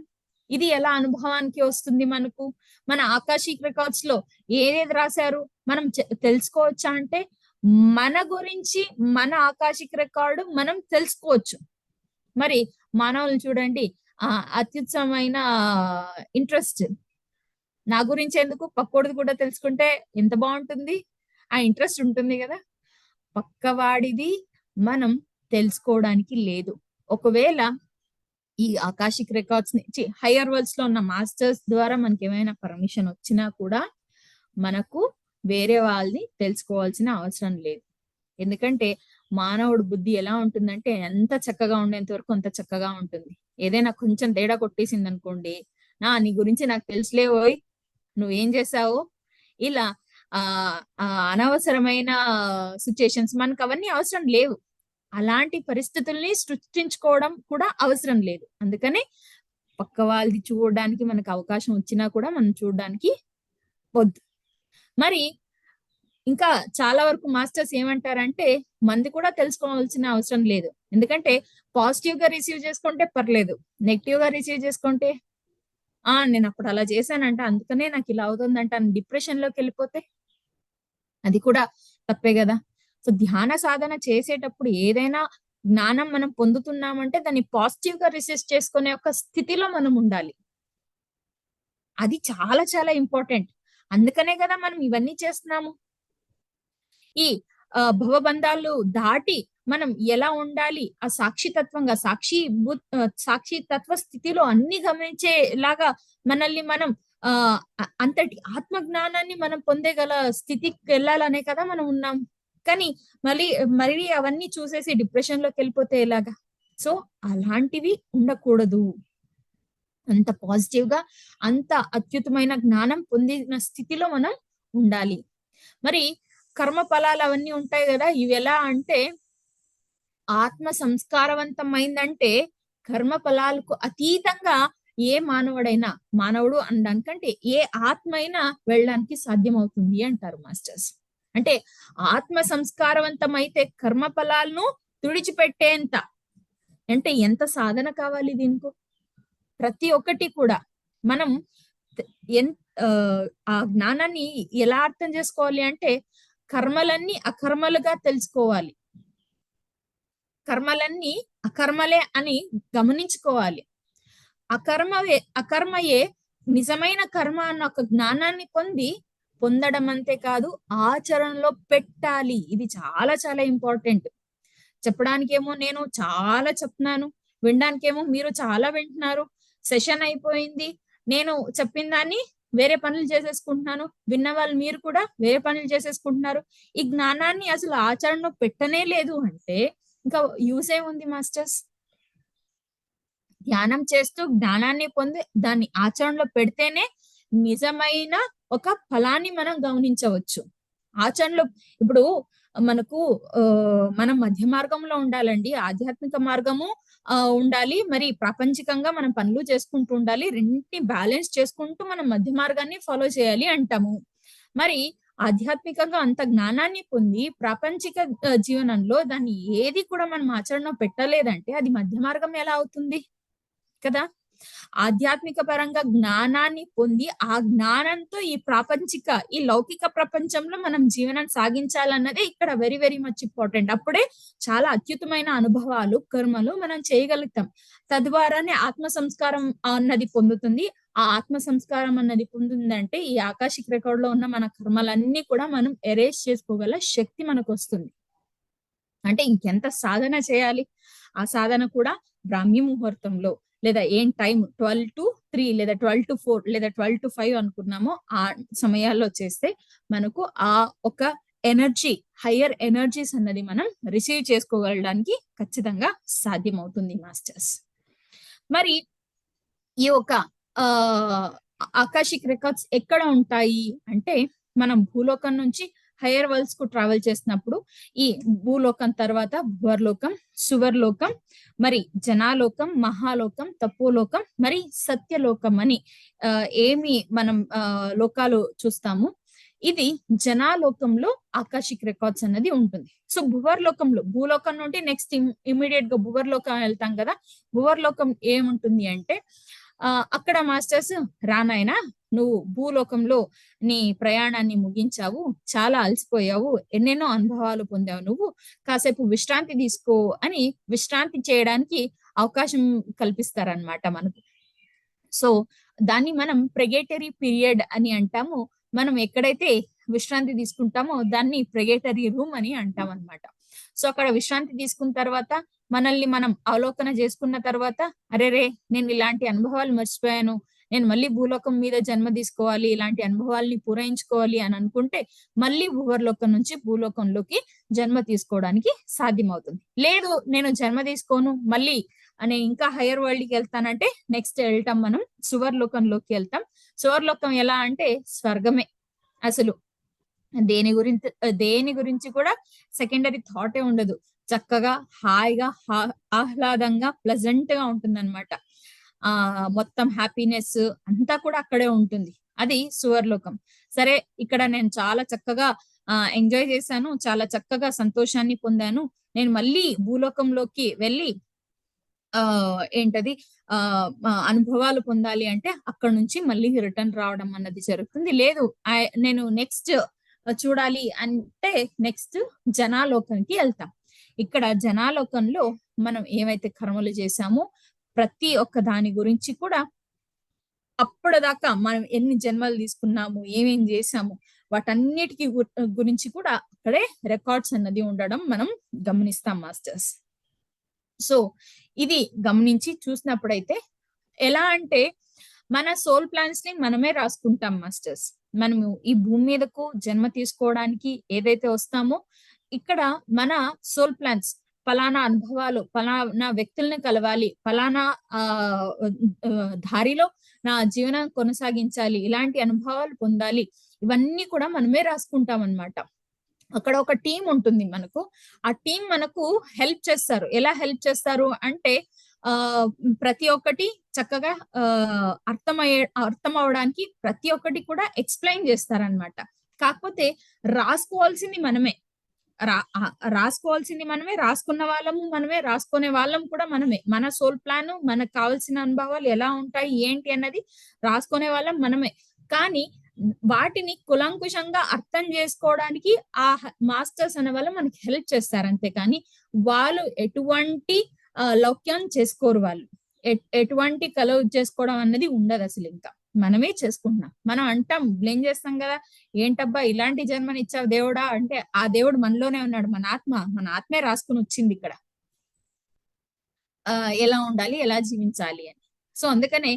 S1: ఇది ఎలా అనుభవానికి వస్తుంది మనకు? మన ఆకాశిక్ రికార్డ్స్ లో ఏదేది రాశారు మనం తెలుసుకోవచ్చా అంటే, మన గురించి మన ఆకాశిక్ రికార్డు మనం తెలుసుకోవచ్చు. మరి మానవులు చూడండి, అత్యుత్తమైన ఇంట్రెస్ట్. నా గురించి ఎందుకు, పక్కోడిది కూడా తెలుసుకుంటే ఎంత బాగుంటుంది, ఆ ఇంట్రెస్ట్ ఉంటుంది కదా. పక్కవాడిది మనం తెలుసుకోవడానికి లేదు. ఒకవేళ ఈ ఆకాశిక్ రికార్డ్స్ ని హయ్యర్ వరల్డ్స్ లో ఉన్న మాస్టర్స్ ద్వారా మనకి ఏమైనా పర్మిషన్ వచ్చినా కూడా మనకు వేరే వాళ్ళని తెలుసుకోవాల్సిన అవసరం లేదు. ఎందుకంటే మానవుడు బుద్ధి ఎలా ఉంటుందంటే, ఎంత చక్కగా ఉండేంత వరకు అంత చక్కగా ఉంటుంది. ఏదైనా కొంచెం తేడా కొట్టేసింది అనుకోండి, నీ గురించి నాకు తెలుసులేవోయ్, నువ్వేం చేసావు, ఇలా అనవసరమైన సిచ్యుయేషన్స్, మనకు అవన్నీ అవసరం లేవు. అలాంటి పరిస్థితుల్ని సృష్టించుకోవడం కూడా అవసరం లేదు. అందుకనే పక్క వాళ్ళది చూడడానికి మనకు అవకాశం వచ్చినా కూడా మనం చూడడానికి వద్దు. మరి ఇంకా చాలా వరకు మాస్టర్స్ ఏమంటారంటే, మంది కూడా తెలుసుకోవాల్సిన అవసరం లేదు. ఎందుకంటే పాజిటివ్ గా రిసీవ్ చేసుకుంటే పర్లేదు, నెగిటివ్ గా రిసీవ్ చేసుకుంటే నేను అప్పుడు అలా చేశానంట, అందుకనే నాకు ఇలా అవుతుందంట అని డిప్రెషన్ లోకి వెళ్ళిపోతే అది కూడా తప్పే కదా. సో ధ్యాన సాధన చేసేటప్పుడు ఏదైనా జ్ఞానం మనం పొందుతున్నామంటే దాన్ని పాజిటివ్ గా రిసీవ్ చేసుకునే ఒక స్థితిలో మనం ఉండాలి. అది చాలా చాలా ఇంపార్టెంట్. అందుకనే కదా మనం ఇవన్నీ చేస్తున్నాము. ఈ భవబంధాలు దాటి మనం ఎలా ఉండాలి, ఆ సాక్షితత్వంగా సాక్షి తత్వ స్థితిలో అన్ని గమనించేలాగా మనల్ని మనం అంతటి ఆత్మ జ్ఞానాన్ని మనం పొందేగల స్థితికి వెళ్ళాలనే కదా మనం ఉన్నాం. కానీ మళ్ళీ అవన్నీ చూసేసి డిప్రెషన్ లోకి వెళ్ళిపోతే ఎలాగా? సో అలాంటివి ఉండకూడదు. అంత పాజిటివ్ గా, అంత అత్యుత్తమైన జ్ఞానం పొందిన స్థితిలో మనం ఉండాలి. మరి కర్మ ఫలాలు అవన్నీ ఉంటాయి కదా, ఇవి ఎలా అంటే, ఆత్మ సంస్కారవంతమైందంటే కర్మ ఫలాలకు అతీతంగా ఏ మానవుడు అనడానికంటే ఏ ఆత్మ అయినా వెళ్ళడానికి సాధ్యమవుతుంది అంటారు మాస్టర్స్. అంటే ఆత్మ సంస్కారవంతమైతే కర్మ ఫలాలను తుడిచిపెట్టేంత, అంటే ఎంత సాధన కావాలి దీనికి. ప్రతి ఒక్కటి కూడా మనం ఆ జ్ఞానాన్ని ఎలా అర్థం చేసుకోవాలి అంటే, కర్మలన్నీ అకర్మలుగా తెలుసుకోవాలి, కర్మలన్నీ అకర్మలే అని గమనించుకోవాలి. అకర్మయే నిజమైన కర్మ అన్న ఒక జ్ఞానాన్ని పొందడం అంతే కాదు, ఆచరణలో పెట్టాలి. ఇది చాలా చాలా ఇంపార్టెంట్. చెప్పడానికేమో నేను చాలా చెప్తున్నాను, వినడానికేమో మీరు చాలా వింటున్నారు. సెషన్ అయిపోయింది, నేను చెప్పిన దాన్ని వేరే పనులు చేసేసుకుంటున్నాను, విన్న వాళ్ళు మీరు కూడా వేరే పనులు చేసేసుకుంటున్నారు. ఈ జ్ఞానాన్ని అసలు ఆచరణలో పెట్టనే లేదు అంటే ఇంకా యూస్ ఏముంది మాస్టర్స్? ధ్యానం చేస్తూ జ్ఞానాన్ని పొంది దాన్ని ఆచరణలో పెడితేనే నిజమైన ఒక ఫలాన్ని మనం గమనించవచ్చు. ఆచరణలో ఇప్పుడు మనకు మనం మధ్య మార్గంలో ఉండాలండి. ఆధ్యాత్మిక మార్గము ఉండాలి, మరి ప్రాపంచికంగా మనం పనులు చేసుకుంటూ ఉండాలి. రెండింటిని బ్యాలెన్స్ చేసుకుంటూ మనం మధ్య మార్గాన్ని ఫాలో చేయాలి అంటాము. మరి ఆధ్యాత్మికంగా అంత జ్ఞానాన్ని పొంది ప్రాపంచిక జీవనంలో దాన్ని ఏది కూడా మనం ఆచరణలో పెట్టలేదంటే అది మధ్య మార్గం ఎలా అవుతుంది కదా. ఆధ్యాత్మిక పరంగా జ్ఞానాన్ని పొంది ఆ జ్ఞానంతో ఈ లౌకిక ప్రపంచంలో మనం జీవనం సాగించాలన్నదే ఇక్కడ వెరీ వెరీ మచ్ ఇంపార్టెంట్. అప్పుడే చాలా అత్యుత్తమైన అనుభవాలు, కర్మలు మనం చేయగలుగుతాం. తద్వారానే ఆత్మ సంస్కారం అన్నది పొందుతుంది. ఆ ఆత్మ సంస్కారం అన్నది పొందుతుందంటే ఈ ఆకాశిక్ రికార్డ్ లో ఉన్న మన కర్మలన్నీ కూడా మనం ఎరేజ్ చేసుకోగల శక్తి మనకు వస్తుంది. అంటే ఇంకెంత సాధన చేయాలి? ఆ సాధన కూడా బ్రాహ్మీ ముహూర్తంలో, లేదా ఏం టైం 12 to 3 లేదా 12 to 4 లేదా 12 to 5 అనుకున్నామో ఆ సమయాల్లో చేస్తే మనకు ఆ ఒక ఎనర్జీ, హయ్యర్ ఎనర్జీస్ అన్నది మనం రిసీవ్ చేసుకోగలడానికి ఖచ్చితంగా సాధ్యమవుతుంది మాస్టర్స్. మరి ఈ ఒక ఆకాశిక్ రికార్డ్స్ ఎక్కడ ఉంటాయి అంటే, మనం భూలోకం నుంచి హయ్యర్ వరల్డ్స్ కు ట్రావెల్ చేసినప్పుడు ఈ భూలోకం తర్వాత భువర్లోకం, సువర్లోకం, మరి జనాలోకం, మహాలోకం, తపోలోకం, మరి సత్యలోకం అని ఏమి మనం లోకాలు చూస్తాము. ఇది జనాలోకంలో ఆకాశిక్ రికార్డ్స్ అన్నది ఉంటుంది. సో భువర్లోకంలో, భూలోకం నుండి నెక్స్ట్ ఇమీడియట్ గా భువర్లోకం వెళ్తాం కదా. భువర్లోకం ఏముంటుంది అంటే అక్కడ మాస్టర్స్ రానాయనా నువ్వు భూలోకంలో నీ ప్రయాణాన్ని ముగించావు, చాలా అలసిపోయావు, ఎన్నెన్నో అనుభవాలు పొందావు, నువ్వు కాసేపు విశ్రాంతి తీసుకో అని విశ్రాంతి చేయడానికి అవకాశం కల్పిస్తారనమాట మనకు. సో దాన్ని మనం ప్రెగేటరీ పీరియడ్ అని అంటాము. మనం ఎక్కడైతే విశ్రాంతి తీసుకుంటామో దాన్ని ప్రెగేటరీ రూమ్ అని అంటాం అనమాట. సో అక్కడ విశ్రాంతి తీసుకున్న తర్వాత మనల్ని మనం అవలోకన చేసుకున్న తర్వాత, అరే రే నేను ఇలాంటి అనుభవాలు మర్చిపోయాను, నేను మళ్ళీ భూలోకం మీద జన్మ తీసుకోవాలి, ఇలాంటి అనుభవాల్ని పూరయించుకోవాలి అని అనుకుంటే మళ్ళీ భూవర్లోకం నుంచి భూలోకంలోకి జన్మ తీసుకోవడానికి సాధ్యమవుతుంది. లేదు నేను జన్మ తీసుకోను, మళ్ళీ నేను ఇంకా హయ్యర్ వరల్డ్ కి వెళ్తానంటే నెక్స్ట్ వెళ్తాం మనం సువర్లోకంలోకి వెళ్తాం. సువర్లోకం ఎలా అంటే స్వర్గమే. అసలు దేని గురించి కూడా సెకండరీ థాటే ఉండదు. చక్కగా హాయిగా ఆహ్లాదంగా ప్లెజెంట్ గా ఉంటుంది అనమాట. మొత్తం హ్యాపీనెస్ అంతా కూడా అక్కడే ఉంటుంది. అది సువర్లోకం. సరే ఇక్కడ నేను చాలా చక్కగా ఎంజాయ్ చేశాను, చాలా చక్కగా సంతోషాన్ని పొందాను, నేను మళ్ళీ భూలోకంలోకి వెళ్ళి ఏంటది అనుభవాలు పొందాలి అంటే అక్కడ నుంచి మళ్ళీ రిటర్న్ రావడం అన్నది జరుగుతుంది. లేదు నేను నెక్స్ట్ చూడాలి అంటే నెక్స్ట్ జనాలోకంకి వెళ్తాం. ఇక్కడ జనాలోకంలో మనం ఏవైతే కర్మలు చేశామో ప్రతి ఒక్క దాని గురించి కూడా అప్పటిదాకా మనం ఎన్ని జన్మలు తీసుకున్నాము, ఏమేం చేసాము, వాటన్నిటికీ గురించి కూడా అక్కడే రికార్డ్స్ అన్నది ఉండడం మనం గమనిస్తాం మాస్టర్స్. సో ఇది గమనించి చూసినప్పుడైతే ఎలా అంటే మన సోల్ ప్లాన్స్ ని మనమే రాసుకుంటాం మాస్టర్స్. మనము ఈ భూమి మీదకు జన్మ తీసుకోవడానికి ఏదైతే వస్తామో ఇక్కడ మన సోల్ ప్లాన్స్ ఫలానా అనుభవాలు, ఫలానా వ్యక్తుల్ని కలవాలి, ఫలానా దారిలో నా జీవనం కొనసాగించాలి, ఇలాంటి అనుభవాలు పొందాలి, ఇవన్నీ కూడా మనమే రాసుకుంటాం అన్నమాట. అక్కడ ఒక టీం ఉంటుంది మనకు. ఆ టీం మనకు హెల్ప్ చేస్తారు. ఎలా హెల్ప్ చేస్తారు అంటే ప్రతి ఒక్కటి చక్కగా అర్థం అవడానికి ప్రతి ఒక్కటి కూడా ఎక్స్ప్లెయిన్ చేస్తారనమాట. కాకపోతే రాసుకోవాల్సింది మనమే, రాసుకున్న వాళ్ళము మనమే, రాసుకునే వాళ్ళం కూడా మనమే. మన సోల్ ప్లాన్, మనకు కావాల్సిన అనుభవాలు ఎలా ఉంటాయి ఏంటి అన్నది రాసుకునే వాళ్ళం మనమే. కానీ వాటిని కులంకుశంగా అర్థం చేసుకోవడానికి ఆ మాస్టర్స్ అనే వాళ్ళు మనకి హెల్ప్ చేస్తారు. అంతేకాని వాళ్ళు ఎటువంటి లౌక్యం చేసుకోరు. వాళ్ళు ఎటువంటి కలవ చేసుకోవడం అన్నది ఉండదు అసలు. ఇంకా మనమే చేసుకుంటున్నాం. మనం అంటాం, బ్లేమ్ చేస్తాం కదా, ఏంటబ్బా ఇలాంటి జన్మని ఇచ్చావు దేవుడా అంటే ఆ దేవుడు మనలోనే ఉన్నాడు. మన ఆత్మే రాసుకుని వచ్చింది ఇక్కడ ఎలా ఉండాలి, ఎలా జీవించాలి అని. సో అందుకనే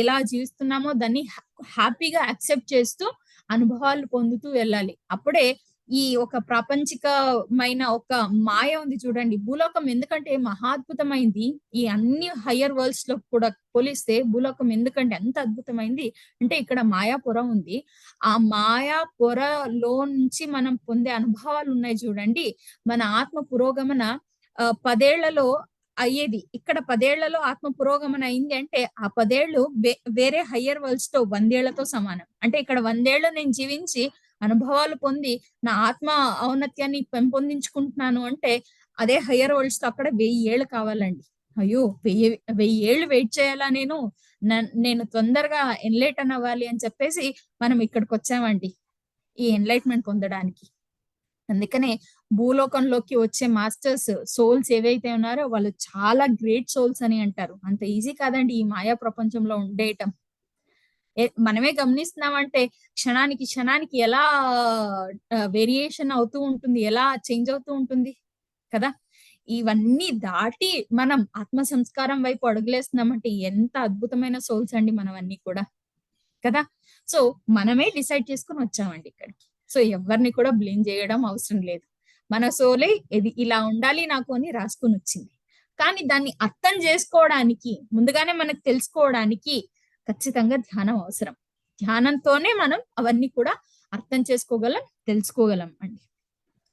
S1: ఎలా జీవిస్తున్నామో దాన్ని హ్యాపీగా యాక్సెప్ట్ చేస్తూ అనుభవాలు పొందుతూ వెళ్ళాలి. అప్పుడే ఈ ఒక ప్రాపంచికమైన ఒక మాయ ఉంది చూడండి భూలోకం. ఎందుకంటే మహాద్భుతమైంది. ఈ అన్ని హయ్యర్ వరల్డ్స్ లో కూడా పోలిస్తే భూలోకం ఎందుకంటే ఎంత అద్భుతమైంది అంటే ఇక్కడ మాయాపురం ఉంది. ఆ మాయాపురలో నుంచి మనం పొందే అనుభవాలు ఉన్నాయి చూడండి. మన ఆత్మ పురోగమన 10 ఏళ్లలో అయ్యేది. ఇక్కడ 10 ఏళ్లలో ఆత్మ పురోగమన అయింది అంటే ఆ 10 ఏళ్ళు వేరే హయ్యర్ వరల్డ్స్ తో 100 ఏళ్లతో సమానం. అంటే ఇక్కడ 100 ఏళ్ళు నేను జీవించి అనుభవాలు పొంది నా ఆత్మ ఔన్నత్యాన్ని పెంపొందించుకుంటున్నాను అంటే అదే హయ్యర్ వరల్డ్స్ తో అక్కడ 1000 ఏళ్ళు కావాలండి. అయ్యో 1000 ఏళ్ళు వెయిట్ చేయాలా నేను తొందరగా ఎన్లైటన్ అవ్వాలి అని చెప్పేసి మనం ఇక్కడికి వచ్చామండి ఈ ఎన్లైట్మెంట్ పొందడానికి. అందుకనే భూలోకంలోకి వచ్చే మాస్టర్స్ సోల్స్ ఏవైతే ఉన్నారో వాళ్ళు చాలా గ్రేట్ సోల్స్ అని అంటారు. అంత ఈజీ కాదండి ఈ మాయా ప్రపంచంలో ఉండేయటం. మనమే గమనిస్తున్నామంటే క్షణానికి ఎలా వేరియేషన్ అవుతూ ఉంటుంది, ఎలా చేంజ్ అవుతూ ఉంటుంది కదా. ఇవన్నీ దాటి మనం ఆత్మ సంస్కారం వైపు అడుగులేస్తున్నామంటే ఎంత అద్భుతమైన సోల్స్ అండి మనవన్నీ కూడా కదా. సో మనమే డిసైడ్ చేసుకుని వచ్చామండి ఇక్కడికి. సో ఎవరిని కూడా బ్లేమ్ చేయడం అవసరం లేదు. మన సోలే ఇది ఇలా ఉండాలి నాకు అని రాసుకుని వచ్చింది. కానీ దాన్ని అర్థం చేసుకోవడానికి ముందుగానే మనకు తెలుసుకోవడానికి ఖచ్చితంగా ధ్యానం అవసరం. ధ్యానంతోనే మనం అవన్నీ కూడా అర్థం చేసుకోగలం, తెలుసుకోగలం అండి.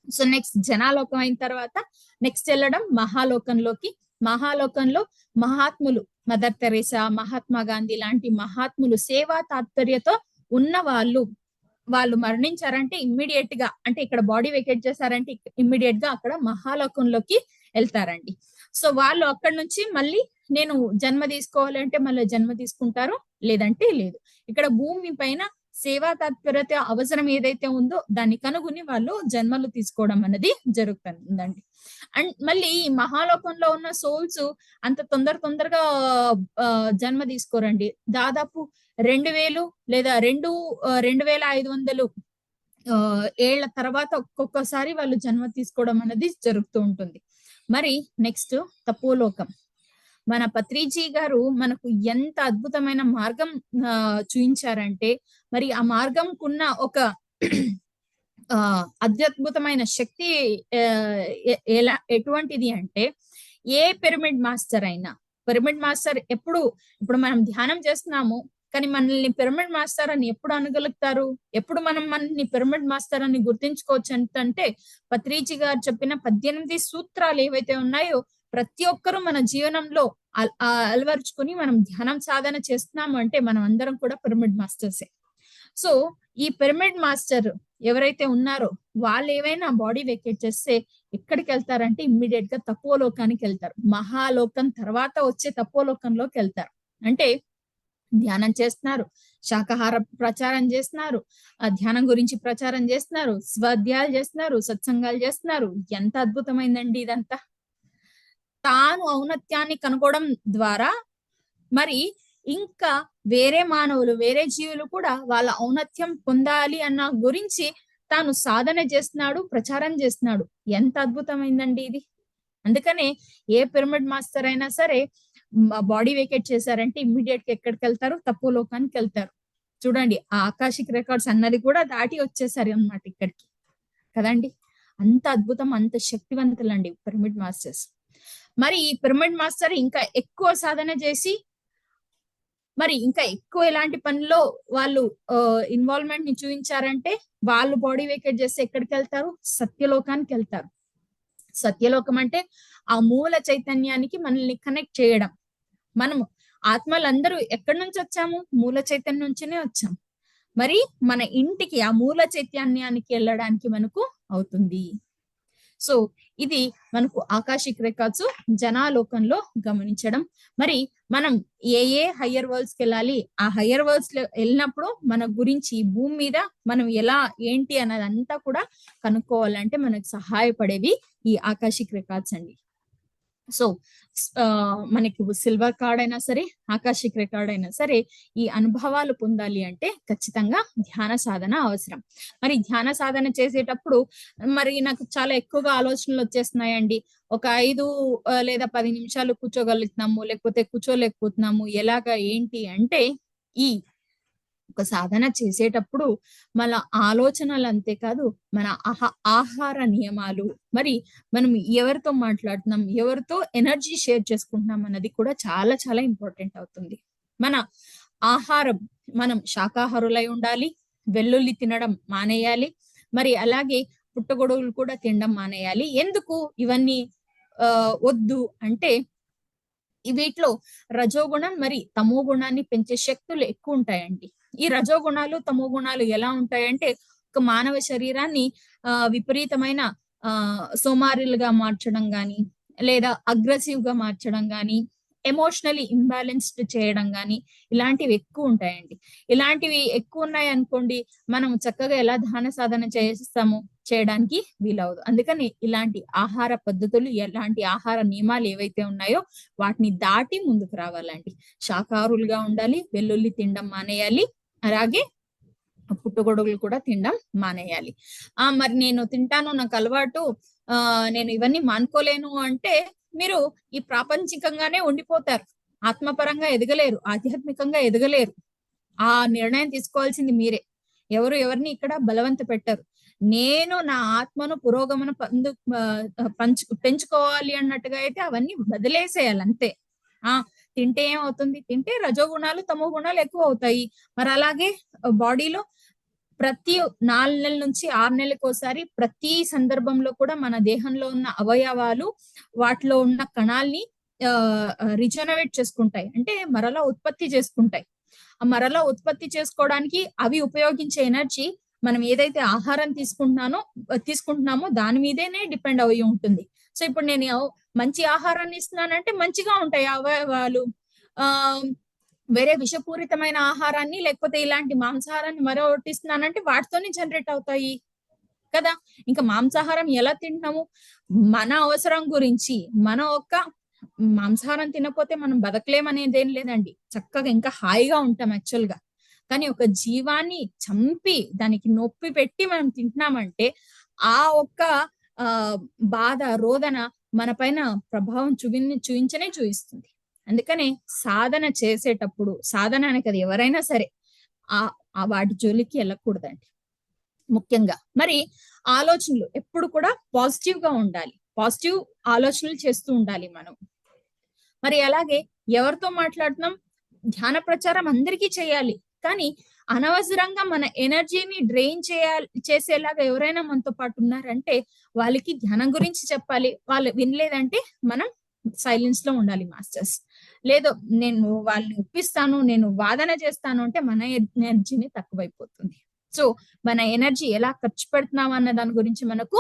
S1: సో నెక్స్ట్ జనాలోకం అయిన తర్వాత నెక్స్ట్ వెళ్ళడం మహాలోకంలోకి. మహాలోకంలో మహాత్ములు, మదర్ తెరేసా, మహాత్మా గాంధీ లాంటి మహాత్ములు సేవా తాత్పర్యతో ఉన్న వాళ్ళు మరణించారంటే ఇమ్మీడియట్ గా, అంటే ఇక్కడ బాడీ వెకేట్ చేశారంటే ఇమ్మీడియట్ గా అక్కడ మహాలోకంలోకి వెళ్తారండి. సో వాళ్ళు అక్కడ నుంచి మళ్ళీ నేను జన్మ తీసుకోవాలి అంటే మళ్ళీ జన్మ తీసుకుంటారు, లేదంటే లేదు. ఇక్కడ భూమి పైన సేవా తత్పరత అవసరం ఏదైతే ఉందో దాన్ని కనుగొని వాళ్ళు జన్మలు తీసుకోవడం అనేది జరుగుతుందండి. అండ్ మళ్ళీ ఈ మహాలోకంలో ఉన్న సోల్స్ అంత తొందరగా జన్మ తీసుకోరండి. దాదాపు 2000 లేదా 2500 ఏళ్ల తర్వాత ఒక్కొక్కసారి వాళ్ళు జన్మ తీసుకోవడం అనేది జరుగుతూ ఉంటుంది. మరి నెక్స్ట్ తపోలోకం. మన పత్రిజీ గారు మనకు ఎంత అద్భుతమైన మార్గం చూపించారంటే, మరి ఆ మార్గంకున్న ఒక అత్యద్భుతమైన శక్తి ఎటువంటిది అంటే, ఏ పిరమిడ్ మాస్టర్ ఇప్పుడు మనం ధ్యానం చేస్తున్నాము, కానీ మనల్ని పిరమిడ్ మాస్టర్ అని ఎప్పుడు అనగలుగుతారు? ఎప్పుడు మనం మనల్ని పిరమిడ్ మాస్టర్ అని గుర్తించుకోవచ్చు అంటే, పత్రిజీ గారు చెప్పిన 18 సూత్రాలు ఏవైతే ఉన్నాయో ప్రతి ఒక్కరూ మన జీవనంలో అలవరుచుకుని మనం ధ్యానం సాధన చేస్తున్నాము అంటే మనం అందరం కూడా పిరమిడ్ మాస్టర్సే. సో ఈ పిరమిడ్ మాస్టర్ ఎవరైతే ఉన్నారో వాళ్ళు ఏవైనా బాడీ వెకేట్ చేస్తే ఎక్కడికి వెళ్తారంటే ఇమ్మీడియట్ గా తపోలోకానికి వెళ్తారు. మహాలోకం తర్వాత వచ్చే తపోలోకంలోకి వెళ్తారు. అంటే ధ్యానం చేస్తున్నారు, శాకాహార ప్రచారం చేస్తున్నారు, ధ్యానం గురించి ప్రచారం చేస్తున్నారు, స్వాధ్యాయాలు చేస్తున్నారు, సత్సంగాలు చేస్తున్నారు. ఎంత అద్భుతమైందండి ఇదంతా. తాను ఔన్నత్యాన్ని కనుగొనడం ద్వారా మరి ఇంకా వేరే మానవులు, వేరే జీవులు కూడా వాళ్ళ ఔన్నత్యం పొందాలి అన్న గురించి తాను సాధన చేస్తున్నాడు, ప్రచారం చేస్తున్నాడు. ఎంత అద్భుతమైందండి ఇది. అందుకనే ఏ పిరమిడ్ మాస్టర్ అయినా సరే బాడీ వేకేట్ చేశారంటే ఇమ్మీడియట్ గా ఎక్కడికి వెళ్తారు? తపోలోకానికి వెళ్తారు. చూడండి, ఆ ఆకాశిక్ రికార్డ్స్ అన్నది కూడా దాటి వచ్చేసారు అన్నమాట ఇక్కడికి కదండి. అంత అద్భుతం, అంత శక్తివంతులండి పిరమిడ్ మాస్టర్స్. మరి ఈ పిరమిడ్ మాస్టర్ ఇంకా ఎక్కువ సాధన చేసి మరి ఇంకా ఎక్కువ ఎలాంటి పనిలో వాళ్ళు ఇన్వాల్వ్మెంట్ ని చూపించారంటే వాళ్ళు బాడీ వేకేట్ చేస్తే ఎక్కడికి వెళ్తారు? సత్యలోకానికి వెళ్తారు. సత్యలోకం అంటే ఆ మూల చైతన్యానికి మనల్ని కనెక్ట్ చేయడం. మనము ఆత్మలందరూ ఎక్కడి నుంచి వచ్చాము? మూల చైతన్యం నుంచినే వచ్చాం. మరి మన ఇంటికి ఆ మూల చైతన్యానికి వెళ్ళడానికి మనకు అవుతుంది. సో ఇది మనకు ఆకాశిక్ రికార్డ్స్ జనాలోకంలో గమనించడం. మరి మనం ఏ హయ్యర్ వరల్డ్స్ కి వెళ్ళాలి, ఆ హయ్యర్ వరల్డ్స్ లో వెళ్ళినప్పుడు మన గురించి భూమి మీద మనం ఎలా ఏంటి అన్నదంతా కూడా కనుక్కోవాలంటే మనకు సహాయపడేవి ఈ ఆకాశిక్ రికార్డ్స్ అండి. సో మనకి సిల్వర్ కార్డ్ అయినా సరే, ఆకాశిక్ రికార్డ్ అయినా సరే ఈ అనుభవాలు పొందాలి అంటే ఖచ్చితంగా ధ్యాన సాధన అవసరం. మరి ధ్యాన సాధన చేసేటప్పుడు మరి నాకు చాలా ఎక్కువగా ఆలోచనలు వచ్చేస్తున్నాయండి. ఒక 5 లేదా 10 నిమిషాలు కూర్చోగలుగుతున్నాము, లేకపోతే కూర్చోలేకపోతున్నాము, ఎలాగా ఏంటి అంటే, ఈ ఒక సాధన చేసేటప్పుడు మన ఆలోచనలు అంతేకాదు మన ఆహార నియమాలు, మరి మనం ఎవరితో మాట్లాడుతున్నాం, ఎవరితో ఎనర్జీ షేర్ చేసుకుంటున్నాం అన్నది కూడా చాలా చాలా ఇంపార్టెంట్ అవుతుంది. మన ఆహారం, మనం శాకాహారులై ఉండాలి, వెల్లుల్లి తినడం మానేయాలి, మరి అలాగే పుట్టగొడుగులు కూడా తినడం మానేయాలి. ఎందుకు ఇవన్నీ వద్దు అంటే వీటిలో రజోగుణం మరి తమో గుణాన్ని పెంచే శక్తులు ఎక్కువ ఉంటాయండి. ఈ రజోగుణాలు తమో గుణాలు ఎలా ఉంటాయంటే ఒక మానవ శరీరాన్ని విపరీతమైన సోమారిలుగా మార్చడం గాని, లేదా అగ్రెసివ్ గా మార్చడం గాని, ఎమోషనలీ ఇంబ్యాలెన్స్డ్ చేయడం గాని ఇలాంటివి ఎక్కువ ఉంటాయండి. ఇలాంటివి ఎక్కువ ఉన్నాయి అనుకోండి, మనం చక్కగా ఎలా ధ్యాన సాధన చేయడానికి వీలవదు. అందుకని ఇలాంటి ఆహార పద్ధతులు, ఎలాంటి ఆహార నియమాలు ఏవైతే ఉన్నాయో వాటిని దాటి ముందుకు రావాలండి. శాకాహారులుగా ఉండాలి, వెల్లుల్లి తినడం మానేయాలి, అలాగే పుట్టగొడుగులు కూడా తినడం మానేయాలి. మరి నేను తింటాను, నాకు అలవాటు, నేను ఇవన్నీ మానుకోలేను అంటే మీరు ఈ ప్రాపంచికంగానే ఉండిపోతారు. ఆత్మపరంగా ఎదగలేరు, ఆధ్యాత్మికంగా ఎదగలేరు. ఆ నిర్ణయం తీసుకోవాల్సింది మీరే. ఎవరు ఎవరిని ఇక్కడ బలవంత పెట్టరు. నేను నా ఆత్మను పురోగమన పెంచుకోవాలి అన్నట్టుగా అయితే అవన్నీ వదిలేసేయాలి అంతే. తింటే ఏమవుతుంది? తింటే రజోగుణాలు తమో గుణాలు ఎక్కువ అవుతాయి. మరి అలాగే బాడీలో ప్రతి 4 నెలల నుంచి 6 నెలలకు ఒకసారి ప్రతి సందర్భంలో కూడా మన దేహంలో ఉన్న అవయవాలు వాటిలో ఉన్న కణాల్ని రిజనరేట్ చేసుకుంటాయి, అంటే మరలా ఉత్పత్తి చేసుకుంటాయి. ఆ మరలా ఉత్పత్తి చేసుకోవడానికి అవి ఉపయోగించే ఎనర్జీ మనం ఏదైతే ఆహారం తీసుకుంటున్నామో దాని మీదేనే డిపెండ్ అయ్యి ఉంటుంది. సో ఇప్పుడు నేను మంచి ఆహారాన్ని ఇస్తున్నానంటే మంచిగా ఉంటాయి అవయవాలు. ఆ వేరే విషపూరితమైన ఆహారాన్ని లేకపోతే ఇలాంటి మాంసాహారాన్ని మరొకటి ఇస్తున్నానంటే వాటితోనే జనరేట్ అవుతాయి కదా. ఇంకా మాంసాహారం ఎలా తింటున్నాము, మన అవసరం గురించి. మన ఒక్క మాంసాహారం తినకపోతే మనం బతకలేమనేది ఏం లేదండి, చక్కగా ఇంకా హాయిగా ఉంటాం యాక్చువల్ గా. కానీ ఒక జీవాన్ని చంపి దానికి నొప్పి పెట్టి మనం తింటున్నామంటే ఆ ఒక్క ఆ బాధ రోదన మన పైన ప్రభావం చూపిస్తుంది. అందుకనే సాధన చేసేటప్పుడు, సాధన అనే కదా ఎవరైనా సరే ఆ వాటి జోలికి వెళ్ళకూడదండి ముఖ్యంగా. మరి ఆలోచనలు ఎప్పుడు కూడా పాజిటివ్ గా ఉండాలి, పాజిటివ్ ఆలోచనలు చేస్తూ ఉండాలి మనం. మరి అలాగే ఎవరితో మాట్లాడుతున్నాం, ధ్యాన ప్రచారం అందరికీ చేయాలి, కానీ అనవసరంగా మన ఎనర్జీని డ్రైన్ చేసేలాగా ఎవరైనా మనతో పాటు ఉన్నారంటే వాళ్ళకి ధ్యానం గురించి చెప్పాలి. వాళ్ళు వినలేదంటే మనం సైలెన్స్ లో ఉండాలి మాస్టర్స్. లేదు నేను వాళ్ళని ఒప్పిస్తాను, నేను వాదన చేస్తాను అంటే మన ఎనర్జీని తక్కువైపోతుంది. సో మన ఎనర్జీ ఎలా ఖర్చు పెడుతున్నాం అన్న దాని గురించి మనకు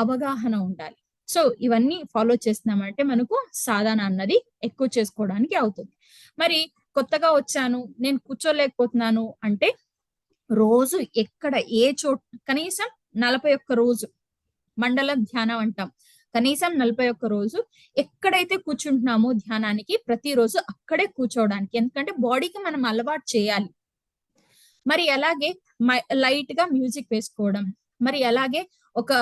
S1: అవగాహన ఉండాలి. సో ఇవన్నీ ఫాలో చేస్తున్నామంటే మనకు సాధన అన్నది ఎక్కువ చేసుకోవడానికి అవుతుంది. మరి కొత్తగా వచ్చాను, నేను కూర్చోలేకపోతున్నాను అంటే రోజు ఎక్కడ ఏ చోటు కనీసం 41 రోజు మండల ధ్యానం అంటాం, కనీసం 41 రోజు ఎక్కడైతే కూర్చుంటున్నామో ధ్యానానికి ప్రతిరోజు అక్కడే కూర్చోవడానికి, ఎందుకంటే బాడీకి మనం అలవాటు చేయాలి. మరి అలాగే లైట్ గా మ్యూజిక్ వేసుకోవడం, మరి అలాగే ఒక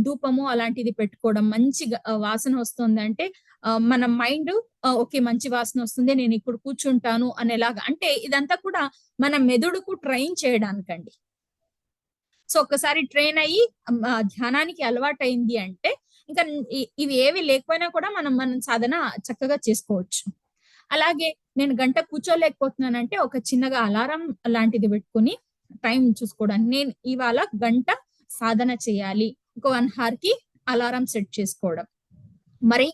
S1: ధూపము అలాంటిది పెట్టుకోవడం, మంచి వాసన వస్తుంది అంటే మన మైండ్ ఓకే మంచి వాసన వస్తుంది నేను ఇప్పుడు కూర్చుంటాను అనేలాగా. అంటే ఇదంతా కూడా మన మెదడుకు ట్రైన్ చేయడానికండి. సో ఒక్కసారి ట్రైన్ అయ్యి ధ్యానానికి అలవాటు అయింది అంటే ఇంకా ఇవి ఏవి లేకపోయినా కూడా మనం సాధన చక్కగా చేసుకోవచ్చు. అలాగే నేను గంట కూర్చోలేకపోతున్నానంటే ఒక చిన్నగా అలారం లాంటిది పెట్టుకుని టైం చూసుకోవడానికి, నేను ఇవాళ గంట సాధన చేయాలి, ఒక 1 hour కి అలారం సెట్ చేసుకోవడం. మరి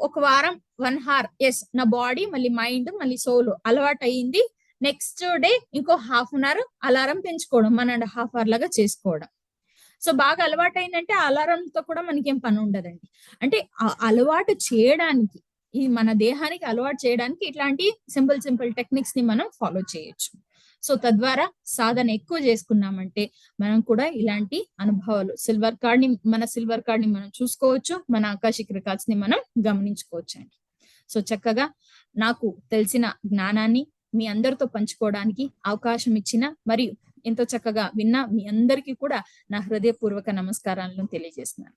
S1: ఒక వారం 1 hour ఎస్ నా బాడీ మళ్ళీ మైండ్ మళ్ళీ సోల్ అలవాటు అయ్యింది, నెక్స్ట్ డే ఇంకో 1/2 hour అలారం పెంచుకోవడం, 1.5 hour లాగా చేసుకోవడం. సో బాగా అలవాటు అయిందంటే అలారంతో కూడా మనకేం పని ఉండదండి. అంటే అలవాటు చేయడానికి, ఈ మన దేహానికి అలవాటు చేయడానికి ఇట్లాంటి సింపుల్ టెక్నిక్స్ ని మనం ఫాలో చేయొచ్చు. సో తద్వారా సాధన ఎక్కువ చేసుకున్నామంటే మనం కూడా ఇలాంటి అనుభవాలు మన సిల్వర్ కార్డ్ ని మనం చూసుకోవచ్చు, మన ఆకాశిక్ రికార్డ్స్ ని మనం గమనించుకోవచ్చు అండి. సో చక్కగా నాకు తెలిసిన జ్ఞానాన్ని మీ అందరితో పంచుకోవడానికి అవకాశం ఇచ్చిన మరియు ఎంతో చక్కగా విన్న మీ అందరికీ కూడా నా హృదయపూర్వక నమస్కారాలను తెలియజేస్తున్నాను.